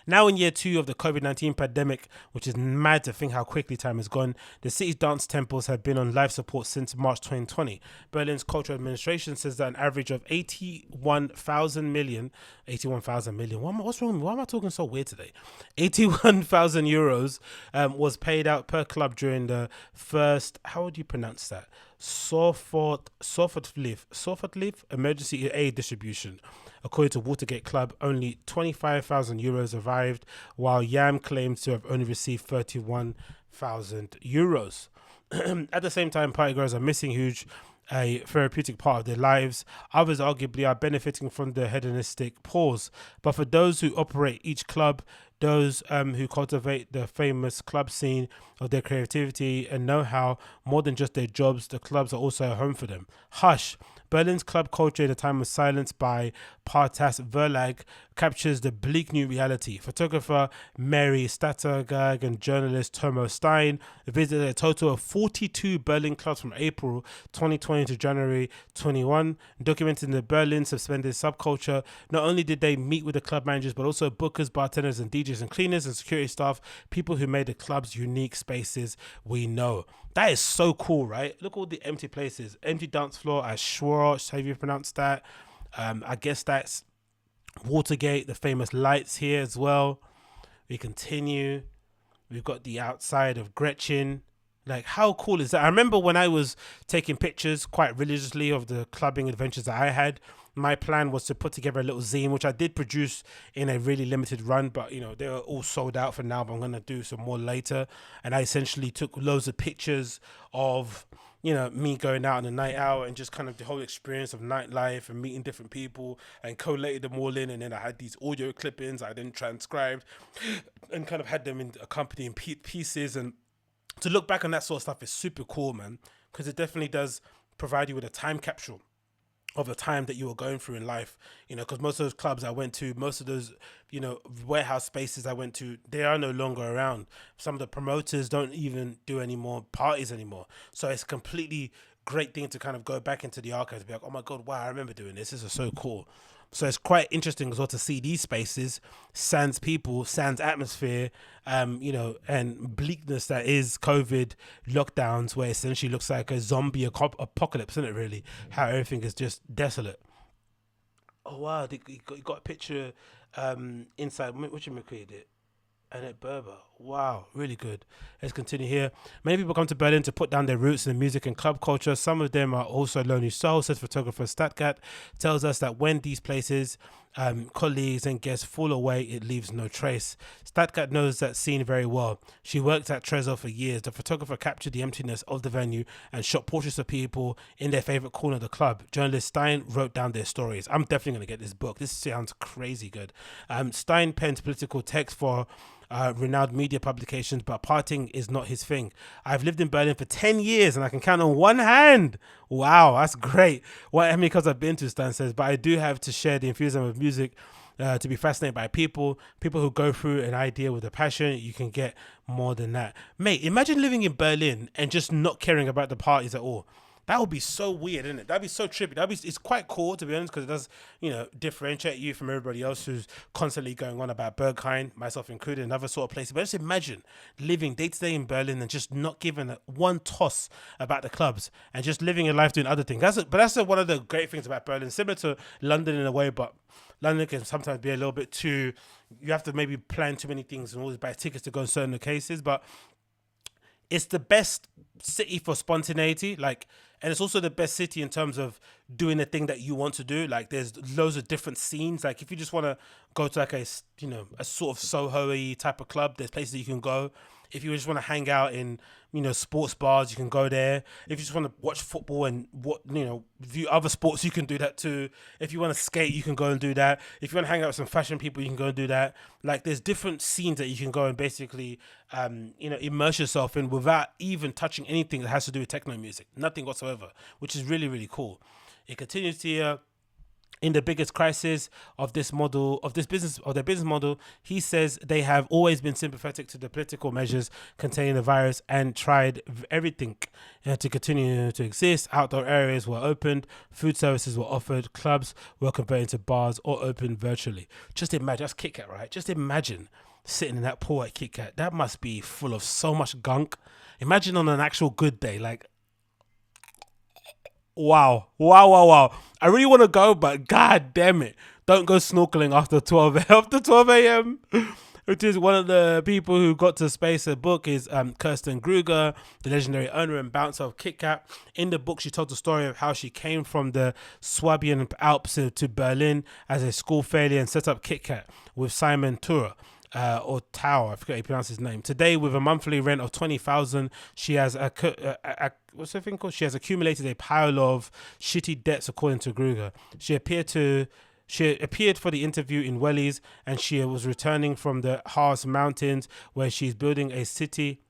S1: Now in year 2 of the COVID-19 pandemic, which is mad to think how quickly time has gone, the city's dance temples have been on life support since March 2020. Berlin's cultural administration says that an average of 81,000 million, what's wrong with me? Why am I talking so weird today? 81,000 euros was paid out per club during the first, how would you pronounce that? Soforthilfe emergency aid distribution. According to Watergate Club, only 25,000 euros arrived, while Yam claims to have only received 31,000 euros. At the same time, partygoers are missing a therapeutic part of their lives. Others arguably are benefiting from the hedonistic pause. But for those who operate each club, those who cultivate the famous club scene of their creativity and know-how, more than just their jobs, the clubs are also a home for them. Hush. Berlin's club culture in a time of silence by Partas Verlag captures the bleak new reality. Photographer Mary Stattergag and journalist Tomo Stein visited a total of 42 Berlin clubs from April 2020 to January 21, documenting the Berlin suspended subculture. Not only did they meet with the club managers, but also bookers, bartenders and DJs and cleaners and security staff, people who made the club's unique spaces we know. That is so cool, right? Look at all the empty places. Empty dance floor at Schwarz, how you pronounce that? I guess that's Watergate, the famous lights here as well. We continue. We've got the outside of Gretchen. Like, how cool is that? I remember when I was taking pictures quite religiously of the clubbing adventures that I had, my plan was to put together a little zine, which I did produce in a really limited run, but they were all sold out for now, but I'm going to do some more later. And I essentially took loads of pictures of me going out on a night out and just kind of the whole experience of nightlife and meeting different people, and collated them all in. And then I had these audio clippings I then transcribed and kind of had them in accompanying pieces. And to look back on that sort of stuff is super cool, man, because it definitely does provide you with a time capsule of the time that you were going through in life, because most of those clubs I went to, most of those, warehouse spaces I went to, they are no longer around. Some of the promoters don't even do any more parties anymore. So it's a completely great thing to kind of go back into the archives and be like, oh my God, wow, I remember doing this. This is so cool. So it's quite interesting as well to see these spaces, sans people, sans atmosphere, and bleakness that is COVID lockdowns, where it essentially looks like a zombie apocalypse, isn't it, really? How everything is just desolate. Oh, wow. You got a picture inside. Which one created it? Annette Berber. Wow, really good. Let's continue here. Many people come to Berlin to put down their roots in music and club culture. Some of them are also lonely souls, says photographer Statgat. Tells us that when these places, colleagues and guests fall away, it leaves no trace. Statgat knows that scene very well. She worked at Trezor for years. The photographer captured the emptiness of the venue and shot portraits of people in their favorite corner of the club. Journalist Stein wrote down their stories. I'm definitely going to get this book. This sounds crazy good. Stein penned political text for renowned media publications, but partying is not his thing. I've lived in Berlin for 10 years and I can count on one hand. Wow, that's great. How many clubs I've been to, Stan says, but I do have to share the enthusiasm of music, to be fascinated by people who go through an idea with a passion. You can get more than that. Mate, imagine living in Berlin and just not caring about the parties at all. That would be so weird, isn't it? That'd be so trippy. It's quite cool, to be honest, because it does, differentiate you from everybody else who's constantly going on about Berghain, myself included, and other sort of places. But just imagine living day to day in Berlin and just not giving one toss about the clubs and just living your life doing other things. That's one of the great things about Berlin, similar to London in a way, but London can sometimes be a little bit too, you have to maybe plan too many things and always buy tickets to go in certain cases, but it's the best city for spontaneity. Like, and it's also the best city in terms of doing the thing that you want to do. Like there's loads of different scenes. Like if you just want to go to like a a sort of Soho-y type of club, there's places that you can go. If you just want to hang out in, sports bars, you can go there. If you just want to watch football and view other sports, you can do that too. If you want to skate, you can go and do that. If you want to hang out with some fashion people, you can go and do that. Like there's different scenes that you can go and basically, immerse yourself in without even touching anything that has to do with techno music. Nothing whatsoever, which is really, really cool. It continues here. In the biggest crisis of their business model, he says they have always been sympathetic to the political measures containing the virus and tried everything to continue to exist. Outdoor areas were opened, food services were offered, clubs were converted into bars or opened virtually. Just imagine, that's Kit Kat, right? Just imagine sitting in that pool at Kit Kat. That must be full of so much gunk. Imagine on an actual good day, like, Wow. I really want to go, but god damn it. Don't go snorkeling after 12 a.m. Which is one of the people who got to space a book is Kirsten Gruger, the legendary owner and bouncer of Kit Kat. In the book, she told the story of how she came from the Swabian Alps to Berlin as a school failure and set up Kit Kat with Simon Tura. Or Tower, I forget how you pronounce his name. Today, with a monthly rent of 20,000, she has what's the thing called? She has accumulated a pile of shitty debts, according to Gruger. She appeared for the interview in Wellies, and she was returning from the Harz Mountains, where she's building a city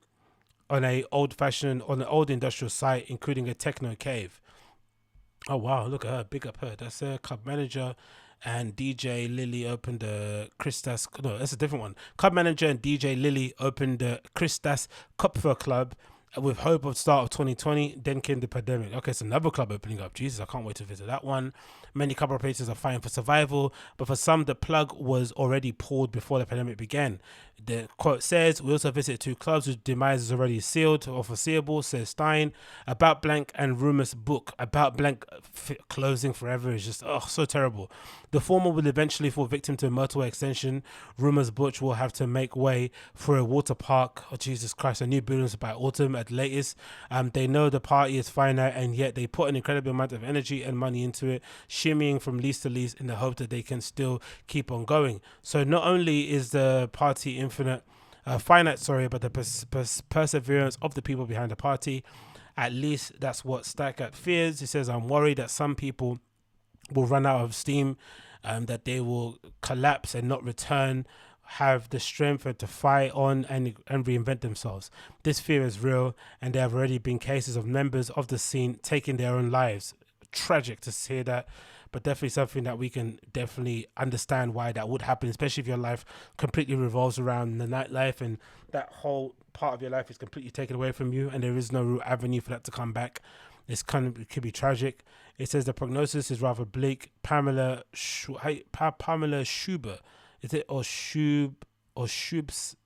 S1: on an old industrial site, including a techno cave. Oh wow, look at her, big up her. That's her club manager. And DJ Lily opened the Christas. No, that's a different one. Club manager and DJ Lily opened the Christas Kupfer Club with hope of start of 2020. Then came the pandemic. Okay, it's another club opening up. Jesus, I can't wait to visit that one. Many club operators are fighting for survival, but for some, the plug was already pulled before the pandemic began. The quote says, "We also visited 2 clubs whose demise is already sealed or foreseeable," says Stein. About Blank and Rumors book. About Blank closing forever is just, so terrible. The former will eventually fall victim to a motorway extension. Rumors Butch will have to make way for a water park. Oh, Jesus Christ, a new buildings by autumn at latest. They know the party is finite, and yet they put an incredible amount of energy and money into it, shimmying from lease to lease in the hope that they can still keep on going. So not only is the party finite, but the perseverance of the people behind the party. At least that's what Stackert fears. He says, "I'm worried that some people will run out of steam, that they will collapse and not return, have the strength to fight on and reinvent themselves. This fear is real, and there have already been cases of members of the scene taking their own lives." Tragic to hear that, but definitely something that we can definitely understand why that would happen, especially if your life completely revolves around the nightlife and that whole part of your life is completely taken away from you and there is no real avenue for that to come back. It could be tragic. It says the prognosis is rather bleak. Pamela Schubert, is it, or Schubes?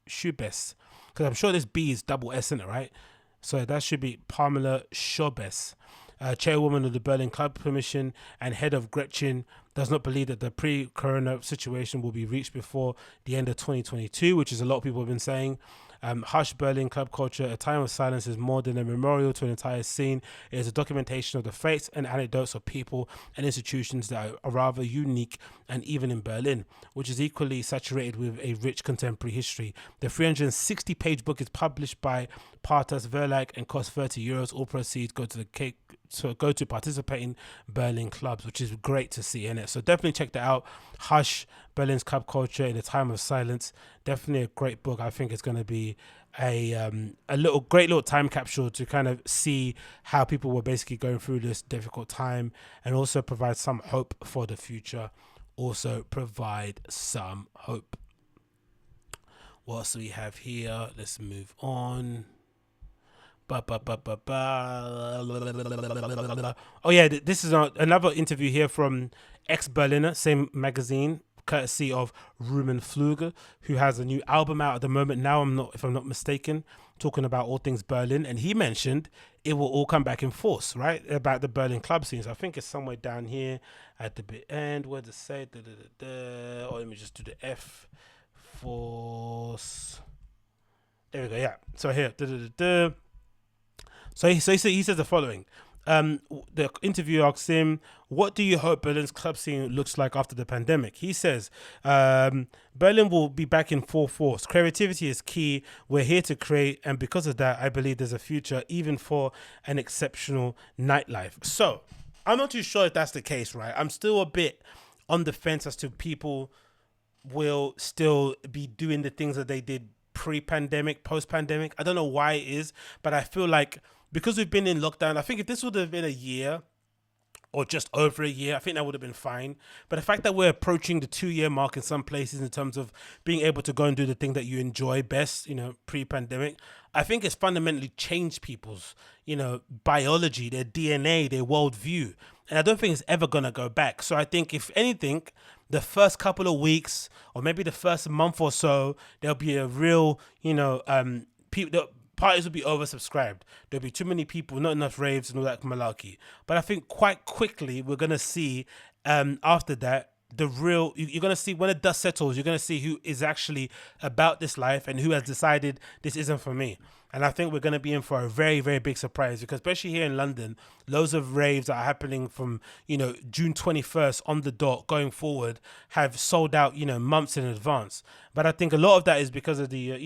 S1: Because I'm sure this B is double S in it, right? So that should be Pamela Schubes. Chairwoman of the Berlin Club Commission and head of Gretchen, does not believe that the pre-corona situation will be reached before the end of 2022, which is a lot of people have been saying. Hush Berlin Club Culture, a time of silence is more than a memorial to an entire scene. It is a documentation of the fates and anecdotes of people and institutions that are rather unique, and even in Berlin, which is equally saturated with a rich contemporary history. The 360-page book is published by Partas Verlag and costs €30. All proceeds go to participating Berlin clubs, which is great to see in it. So definitely check that out. Hush, Berlin's Club Culture in a Time of Silence. Definitely a great book. I think it's going to be a great little time capsule to kind of see how people were basically going through this difficult time, and also provide some hope for the future. Also provide some hope. What else do we have here? Let's move on. Oh yeah, this is another interview here from Ex-Berliner, same magazine, courtesy of Rumen Flügel, who has a new album out at the moment now, if I'm not mistaken, talking about all things Berlin, and he mentioned it will all come back in force, right, about the Berlin club scenes. I think it's somewhere down here at the bit end. Where does it say? Or let me just do the F force. There we go. Yeah. So here. So he says the following. the interviewer asks him, what do you hope Berlin's club scene looks like after the pandemic? He says, Berlin will be back in full force. Creativity is key. We're here to create. And because of that, I believe there's a future even for an exceptional nightlife. So I'm not too sure if that's the case, right? I'm still a bit on the fence as to people will still be doing the things that they did pre-pandemic, post-pandemic. I don't know why it is, but I feel like because we've been in lockdown, I think if this would have been a year or just over a year, I think that would have been fine. But the fact that we're approaching the 2-year mark in some places in terms of being able to go and do the thing that you enjoy best, pre-pandemic, I think it's fundamentally changed people's, biology, their DNA, their worldview. And I don't think it's ever going to go back. So I think if anything, the first couple of weeks or maybe the first month or so, there'll be a real, parties will be oversubscribed. There'll be too many people, not enough raves and all that malarkey. But I think quite quickly we're going to see after that, you're going to see when the dust settles, you're going to see who is actually about this life and who has decided this isn't for me. And I think we're going to be in for a very, very big surprise because especially here in London, loads of raves that are happening from, June 21st on the dot going forward have sold out, months in advance. But I think a lot of that is because of the,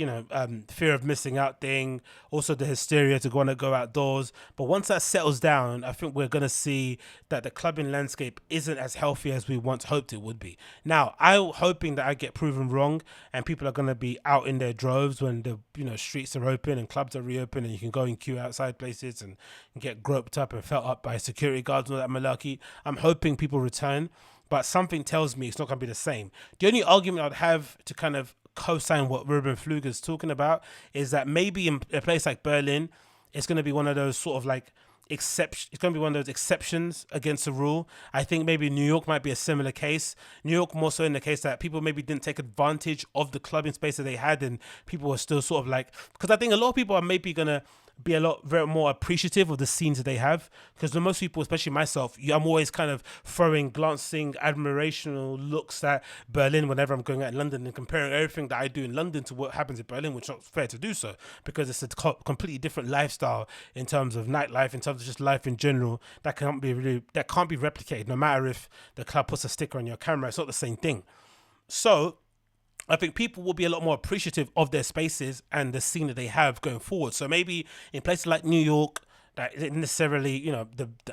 S1: fear of missing out thing, also the hysteria to want to go outdoors. But once that settles down, I think we're going to see that the clubbing landscape isn't as healthy as we once hoped it would be. Now, I'm hoping that I get proven wrong and people are going to be out in their droves when the, streets are open and clubs are reopened and you can go and queue outside places and get groped up and felt up by security guards and all that malarkey. I'm hoping people return. But something tells me it's not going to be the same. The only argument I'd have to kind of co-sign what Ruben Flügel is talking about is that maybe in a place like Berlin, it's going to be one of those sort of like exception. It's going to be one of those exceptions against the rule. I think maybe New York might be a similar case. New York more so in the case that people maybe didn't take advantage of the clubbing space that they had, and people were still sort of like, because I think a lot of people are maybe going to be very more appreciative of the scenes that they have, because for most people, especially myself, I'm always kind of throwing glancing admirational looks at Berlin whenever I'm going out in London and comparing everything that I do in London to what happens in Berlin, which is not fair to do so because it's a completely different lifestyle in terms of nightlife, in terms of just life in general, that can't be replicated no matter if the club puts a sticker on your camera. It's not the same thing. So I think people will be a lot more appreciative of their spaces and the scene that they have going forward. So maybe in places like New York, that isn't necessarily,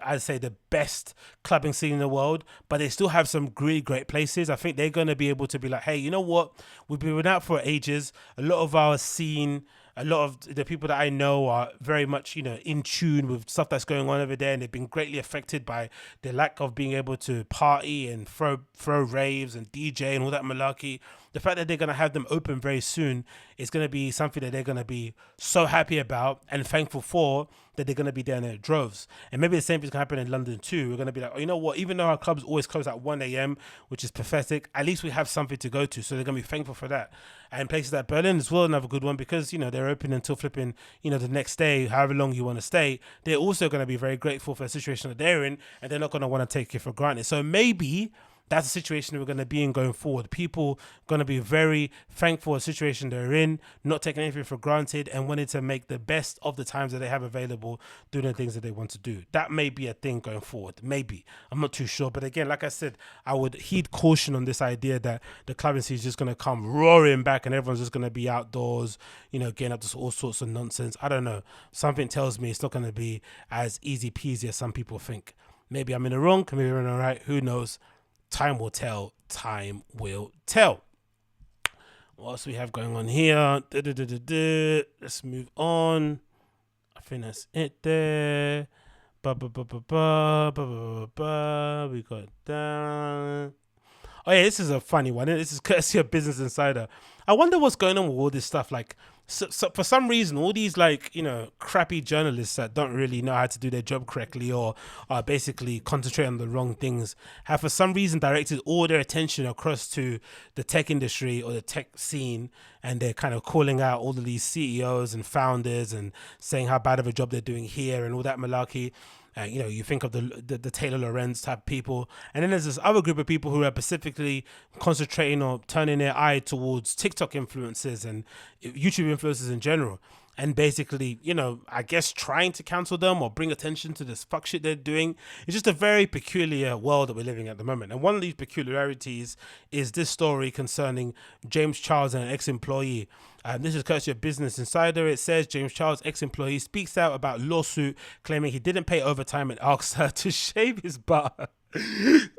S1: I'd say the best clubbing scene in the world, but they still have some really great places. I think they're going to be able to be like, hey, you know what? We've been out for ages. A lot of our scene, a lot of the people that I know are very much, in tune with stuff that's going on over there, and they've been greatly affected by the lack of being able to party and throw raves and DJ and all that malarkey. The fact that they're going to have them open very soon is going to be something that they're going to be so happy about and thankful for, that they're going to be there in their droves. And maybe the same thing's going to happen in London too. We're going to be like, oh, you know what? Even though our clubs always close at 1 a.m., which is pathetic, at least we have something to go to. So they're going to be thankful for that. And places like Berlin as well, another good one, because, they're open until flipping, the next day, however long you want to stay. They're also going to be very grateful for the situation that they're in, and they're not going to want to take it for granted. So maybe that's a situation we're going to be in going forward. People going to be very thankful for the situation they're in, not taking anything for granted, and wanting to make the best of the times that they have available, doing the things that they want to do. That may be a thing going forward. Maybe. I'm not too sure. But again, like I said, I would heed caution on this idea that the clubbing scene is just going to come roaring back and everyone's just going to be outdoors, getting up to all sorts of nonsense. I don't know. Something tells me it's not going to be as easy peasy as some people think. Maybe I'm in the wrong, maybe I'm in the right. Who knows? Time will tell. Time will tell. What else we have going on here? Let's move on. I think that's it there. We got that. Oh yeah, this is a funny one. This is courtesy of Business Insider. I wonder what's going on with all this stuff. Like, so for some reason, all these crappy journalists that don't really know how to do their job correctly or are basically concentrating on the wrong things have for some reason directed all their attention across to the tech industry or the tech scene, and they're kind of calling out all of these CEOs and founders and saying how bad of a job they're doing here and all that malarkey. You think of the Taylor Lorenz type people, and then there's this other group of people who are specifically concentrating or turning their eye towards TikTok influencers and YouTube influencers in general. and basically, I guess trying to cancel them or bring attention to this fuck shit they're doing. It's just a very peculiar world that we're living at the moment. And one of these peculiarities is this story concerning James Charles and an ex-employee. This is courtesy of Business Insider. It says James Charles, ex-employee, speaks out about lawsuit claiming he didn't pay overtime and asks her to shave his butt.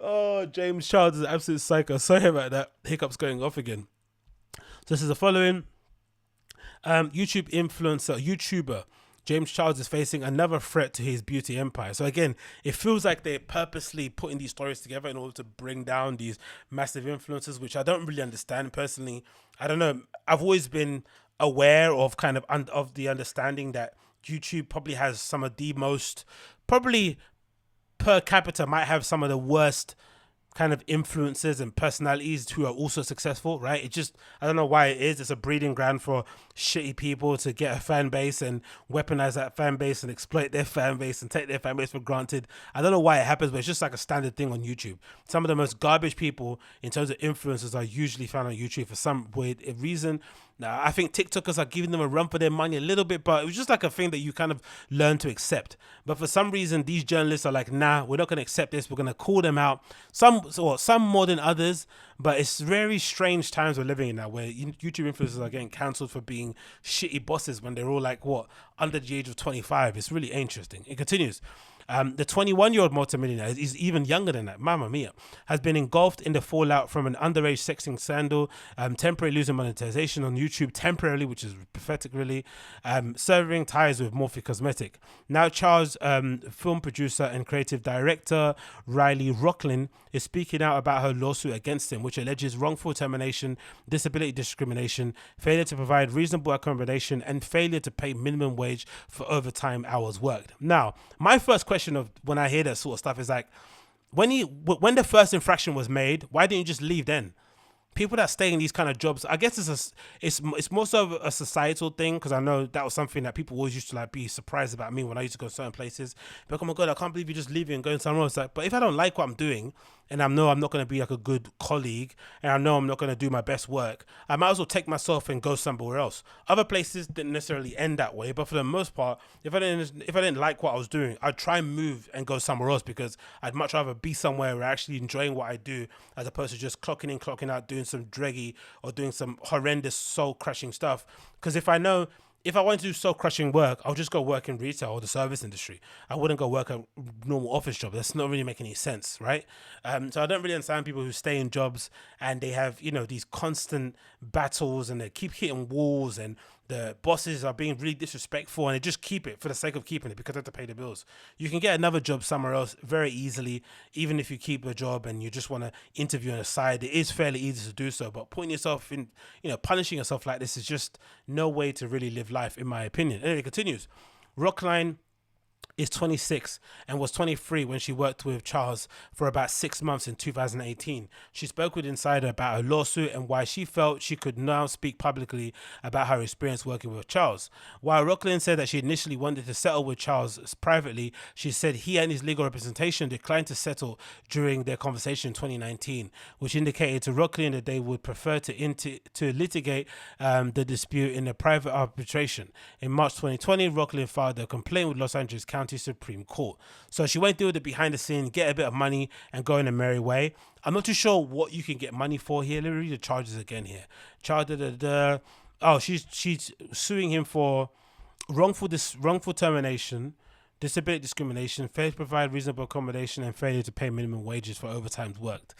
S1: Oh, James Charles is an absolute psycho. Sorry about that. Hiccups going off again. So this is the following. YouTuber James Charles is facing another threat to his beauty empire. So again, it feels like they're purposely putting these stories together in order to bring down these massive influencers, which I don't really understand personally. I don't know. I've always been aware of kind of the understanding that YouTube probably has some of the most, probably per capita might have some of the worst kind of influencers and personalities who are also successful, right? It just, I don't know why it is. It's a breeding ground for shitty people to get a fan base and weaponize that fan base and exploit their fan base and take their fan base for granted. I don't know why it happens, but it's just like a standard thing on YouTube. Some of the most garbage people in terms of influencers are usually found on YouTube for some weird reason. Now, I think TikTokers are giving them a run for their money a little bit, but it was just like a thing that you kind of learn to accept. But for some reason, these journalists are like, nah, we're not going to accept this. We're going to call them out. Some more than others, but it's very strange times we're living in now where YouTube influencers are getting cancelled for being shitty bosses when they're all like, under the age of 25. It's really interesting. It continues. The 21-year-old multimillionaire is even younger than that, mamma mia, has been engulfed in the fallout from an underage sexting scandal, temporarily losing monetization on YouTube temporarily, which is pathetic really, severing ties with Morphe Cosmetic. Now Charles, film producer and creative director Riley Rocklin is speaking out about her lawsuit against him, which alleges wrongful termination, disability discrimination, failure to provide reasonable accommodation, and failure to pay minimum wage for overtime hours worked. Now, my first question of when I hear that sort of stuff is like, when the first infraction was made, why didn't you just leave then? People that stay in these kind of jobs, I guess it's more so a societal thing, because I know that was something that people always used to like be surprised about me when I used to go to certain places. Like, oh my God, I can't believe you just leaving and going somewhere else. Like, but if I don't like what I'm doing, and I know I'm not going to be like a good colleague, and I know I'm not going to do my best work, I might as well take myself and go somewhere else. Other places didn't necessarily end that way, but for the most part, if I didn't like what I was doing, I'd try and move and go somewhere else, because I'd much rather be somewhere where I'm actually enjoying what I do, as opposed to just clocking in, clocking out, doing some dreggy or doing some horrendous soul crushing stuff. Because if I want to do soul crushing work, I'll just go work in retail or the service industry. I wouldn't go work a normal office job. That's not really making any sense, right? So I don't really understand people who stay in jobs and they have, these constant battles and they keep hitting walls and the bosses are being really disrespectful and they just keep it for the sake of keeping it because they have to pay the bills. You can get another job somewhere else very easily, even if you keep a job and you just want to interview on the side. It is fairly easy to do so, but putting yourself in, punishing yourself like this is just no way to really live life, in my opinion. Anyway, it continues. Rockline is 26 and was 23 when she worked with Charles for about 6 months in 2018. She spoke with Insider about her lawsuit and why she felt she could now speak publicly about her experience working with Charles. While Rocklin said that she initially wanted to settle with Charles privately, she said he and his legal representation declined to settle during their conversation in 2019, which indicated to Rocklin that they would prefer to litigate the dispute in a private arbitration. In March 2020, Rocklin filed a complaint with Los Angeles County Supreme Court. So she went through the behind the scene, get a bit of money and go in a merry way. I'm not too sure what you can get money for here. Let me read the charges again here. She's suing him for wrongful termination, disability discrimination, failure to provide reasonable accommodation, and failure to pay minimum wages for overtime worked.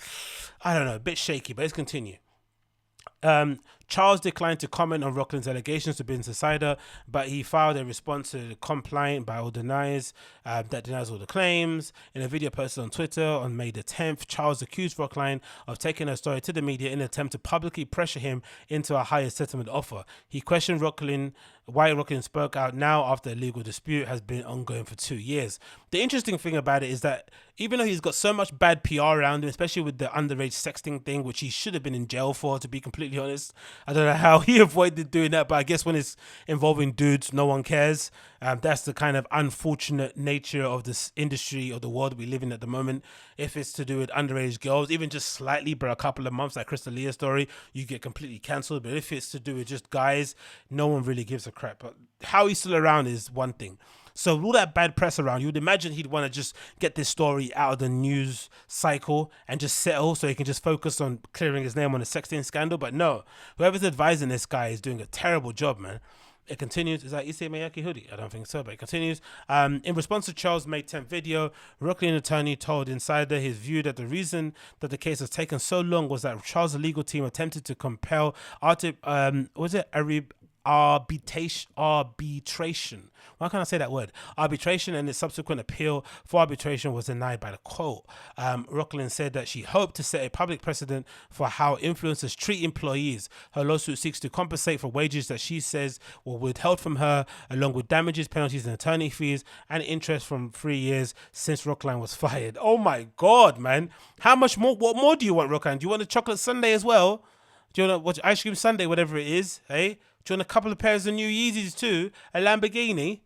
S1: I don't know, a bit shaky, but let's continue. Charles declined to comment on Rocklin's allegations to Business Insider, but he filed a response to the complaint by all deniers that denies all the claims. In a video posted on Twitter on May the 10th, Charles accused Rockline of taking her story to the media in an attempt to publicly pressure him into a higher settlement offer. He questioned why Rocklin spoke out now after a legal dispute has been ongoing for 2 years. The interesting thing about it is that even though he's got so much bad PR around him, especially with the underage sexting thing, which he should have been in jail for, to be completely honest, I don't know how he avoided doing that, but I guess when it's involving dudes, no one cares. That's the kind of unfortunate nature of this industry or the world we live in at the moment. If it's to do with underage girls, even just slightly, but a couple of months, like Crystalia story, you get completely cancelled. But if it's to do with just guys, no one really gives a crap. But how he's still around is one thing. So all that bad press around, you would imagine he'd want to just get this story out of the news cycle and just settle so he can just focus on clearing his name on the sexting scandal. But no, whoever's advising this guy is doing a terrible job, man. It continues. Is that Issei Miyake hoodie? I don't think so, but it continues. In response to Charles' May 10th video, Brooklyn attorney told Insider his view that the reason that the case has taken so long was that Charles' legal team attempted to compel arbitration. Why can't I say that word? Arbitration, and its subsequent appeal for arbitration was denied by the court. Rocklin said that she hoped to set a public precedent for how influencers treat employees. Her lawsuit seeks to compensate for wages that she says were withheld from her, along with damages, penalties, and attorney fees, and interest from 3 years since Rocklin was fired. Oh my God, man. How much more? What more do you want, Rocklin? Do you want a chocolate sundae as well? Do you want to watch ice cream sundae, whatever it is? Hey? Do you want a couple of pairs of new Yeezys too? A Lamborghini?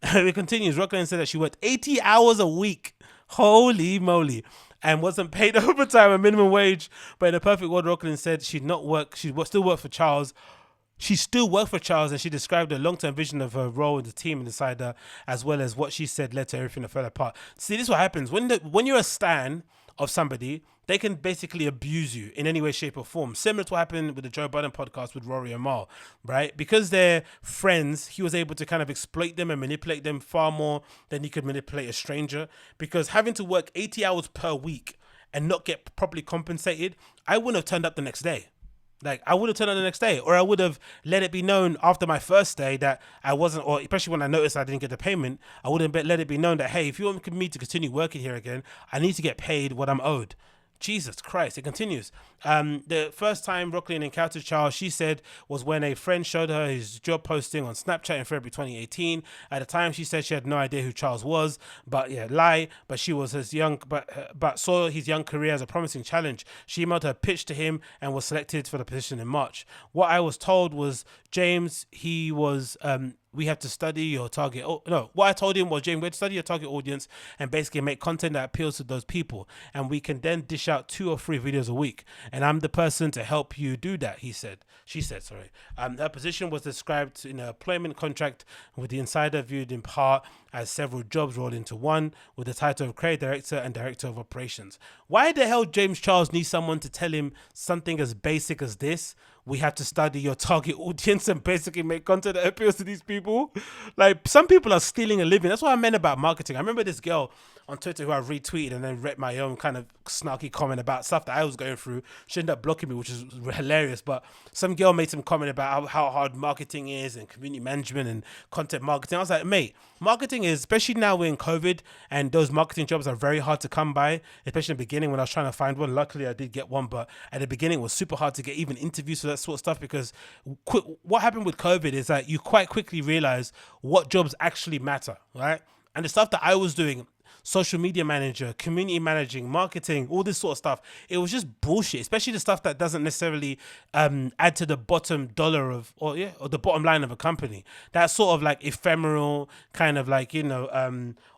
S1: It continues. Rocklin said that she worked 80 hours a week. Holy moly. And wasn't paid overtime, a minimum wage. But in a perfect world, Rocklin said she'd not work. She still worked for Charles. She still worked for Charles, and she described the long-term vision of her role in the team and Insider, as well as what she said led to everything that fell apart. See, this is what happens. When you're a stan of somebody, they can basically abuse you in any way, shape, or form. Similar to what happened with the Joe Budden podcast with Rory and Mal, right? Because they're friends, he was able to kind of exploit them and manipulate them far more than he could manipulate a stranger. Because having to work 80 hours per week and not get properly compensated, I wouldn't have turned up the next day. Like, I would have turned up the next day, or I would have let it be known after my first day that I wasn't, or especially when I noticed I didn't get the payment, I would have let it be known that, hey, if you want me to continue working here again, I need to get paid what I'm owed. Jesus Christ. It continues. The first time Rocklin encountered Charles, she said, was when a friend showed her his job posting on Snapchat in February 2018. At the time, she said she had no idea who Charles was, but she was his but saw his young career as a promising challenge. She emailed her pitch to him and was selected for the position in March. What I was told was, James, we have to study your target. What I told him was, James, we have to study your target audience and basically make content that appeals to those people. And we can then dish out 2 or 3 videos a week. And I'm the person to help you do that, she said. Her position was described in an employment contract, with the Insider viewed in part as several jobs rolled into one, with the title of creative director and director of operations. Why the hell James Charles needs someone to tell him something as basic as this? We have to study your target audience and basically make content that appeals to these people. Like, some people are stealing a living. That's what I meant about marketing. I remember this girl on Twitter who I retweeted and then read my own kind of snarky comment about stuff that I was going through. She ended up blocking me, which is hilarious. But some girl made some comment about how hard marketing is and community management and content marketing. I was like, mate, marketing is, especially now we're in COVID and those marketing jobs are very hard to come by, especially in the beginning when I was trying to find one. Luckily, I did get one, but at the beginning it was super hard to get even interviews for that sort of stuff, because what happened with COVID is that you quite quickly realize what jobs actually matter, right? And the stuff that I was doing, social media manager, community managing, marketing, all this sort of stuff, it was just bullshit, especially the stuff that doesn't necessarily add to the bottom dollar or the bottom line of a company. That sort of like ephemeral kind of like,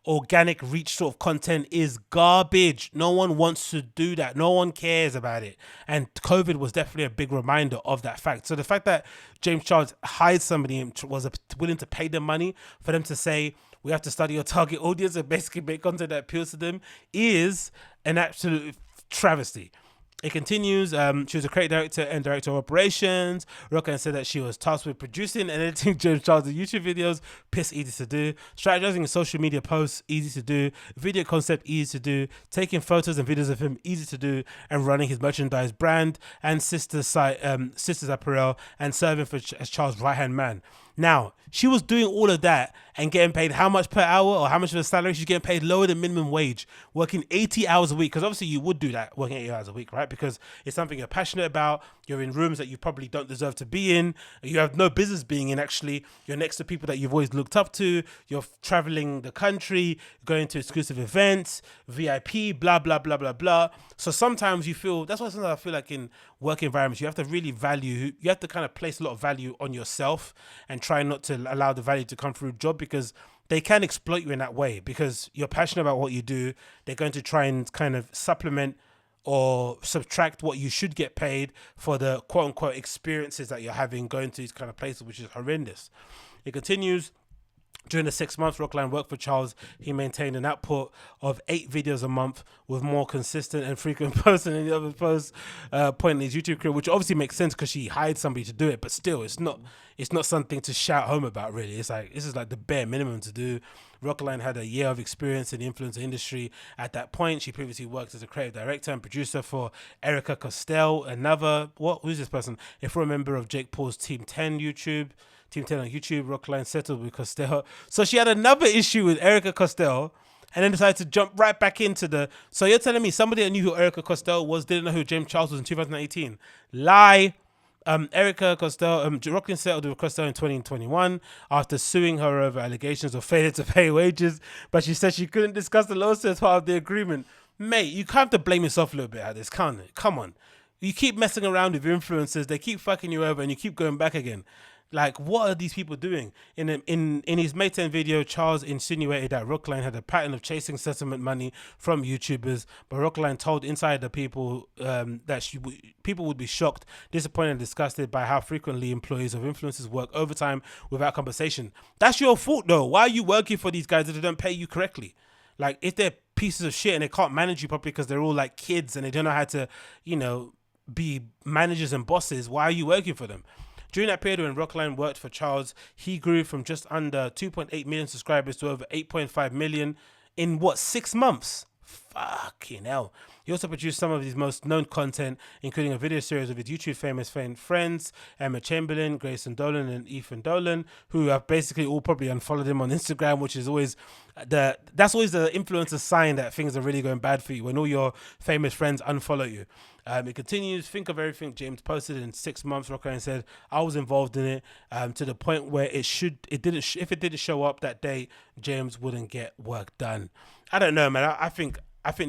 S1: organic reach sort of content is garbage. No one wants to do that. No one cares about it. And COVID was definitely a big reminder of that fact. So the fact that James Charles hired somebody and was willing to pay them money for them to say, we have to study your target audience and basically make content that appeals to them, is an absolute travesty. It continues. She was a creative director and director of operations. Rocklin said that she was tasked with producing and editing James Charles' YouTube videos. Piss easy to do. Strategizing social media posts, easy to do. Video concept, easy to do. Taking photos and videos of him, easy to do. And running his merchandise brand and Sisters Apparel, and serving as Charles' right-hand man. Now, she was doing all of that and getting paid how much per hour or how much of a salary? She's getting paid lower than minimum wage, working 80 hours a week. Because obviously you would do that, working 80 hours a week, right? Because it's something you're passionate about. You're in rooms that you probably don't deserve to be in. You have no business being in, actually. You're next to people that you've always looked up to. You're traveling the country, going to exclusive events, VIP, blah, blah, blah, blah, blah. So sometimes you feel, that's why sometimes I feel like in work environments, you have to really value, you have to kind of place a lot of value on yourself and try not to allow the value to come through job, because they can exploit you in that way because you're passionate about what you do. They're going to try and kind of supplement or subtract what you should get paid for the quote unquote experiences that you're having going to these kind of places, which is horrendous. It continues. During the 6 months Rockline worked for Charles, he maintained an output of 8 videos a month with more consistent and frequent posts than any other post point in his YouTube career, which obviously makes sense because she hired somebody to do it, but still, it's not something to shout home about, really. It's like, this is like the bare minimum to do. Rockline had a year of experience in the influencer industry. At that point, she previously worked as a creative director and producer for Erica Costell, who's this person? A former member of Jake Paul's Team 10 on YouTube. Rockline settled with Costell. So she had another issue with Erica Costell and then decided to jump right back into so you're telling me somebody that knew who Erica Costell was didn't know who James Charles was in 2018? Lie. Erica Costell, Rockline settled with Costell in 2021 after suing her over allegations of failure to pay wages, but she said she couldn't discuss the lawsuit as part of the agreement. Mate, you have to blame yourself a little bit at this, can't it? Come on. You keep messing around with influencers, they keep fucking you over and you keep going back again. Like, what are these people doing? In his May 10 video, Charles insinuated that Rockline had a pattern of chasing settlement money from YouTubers, but Rockline told Insider people that people would be shocked, disappointed, and disgusted by how frequently employees of influencers work overtime without compensation. That's your fault, though. Why are you working for these guys if they don't pay you correctly? Like, if they're pieces of shit and they can't manage you properly because they're all like kids and they don't know how to, be managers and bosses, why are you working for them? During that period when Rockline worked for Charles, he grew from just under 2.8 million subscribers to over 8.5 million in 6 months? Fucking hell. He also produced some of his most known content, including a video series of his YouTube famous friends, Emma Chamberlain, Grayson Dolan, and Ethan Dolan, who have basically all probably unfollowed him on Instagram, which is always that's always the influencer sign that things are really going bad for you, when all your famous friends unfollow you. It continues. Think of everything James posted in 6 months. Rockline said, I was involved in it to the point where if it didn't show up that day, James wouldn't get work done. I don't know, man. I think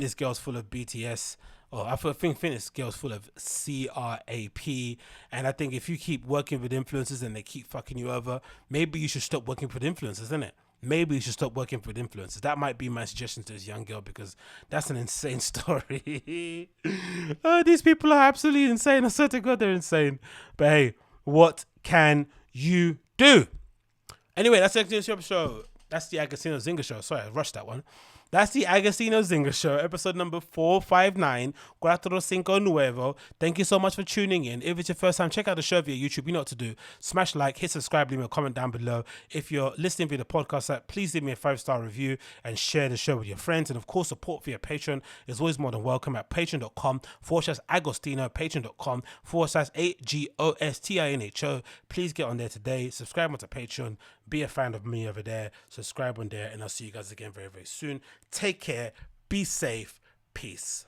S1: this girl's full of BTS. I think this girl's full of CRAP. And I think if you keep working with influencers and they keep fucking you over, maybe you should stop working with influencers, isn't it? Maybe you should stop working with influencers. That might be my suggestion to this young girl, because that's an insane story. These people are absolutely insane. I swear to God, they're insane. But hey, what can you do? Anyway, that's the Agostinho show. That's the AgostinhoZinga show. Sorry, I rushed that one. That's the AgostinhoZinga show, episode number 459, 459. Thank you so much for tuning in. If it's your first time, check out the show via YouTube. You know what to do. Smash like, hit subscribe, leave me a comment down below. If you're listening via the podcast app, please leave me a 5-star review and share the show with your friends. And of course, support via Patreon is always more than welcome at patreon.com/Agostinho, patreon.com/Agostinho. Please get on there today. Subscribe onto Patreon. Be a fan of me over there. Subscribe on there, and I'll see you guys again very, very soon. Take care. Be safe. Peace.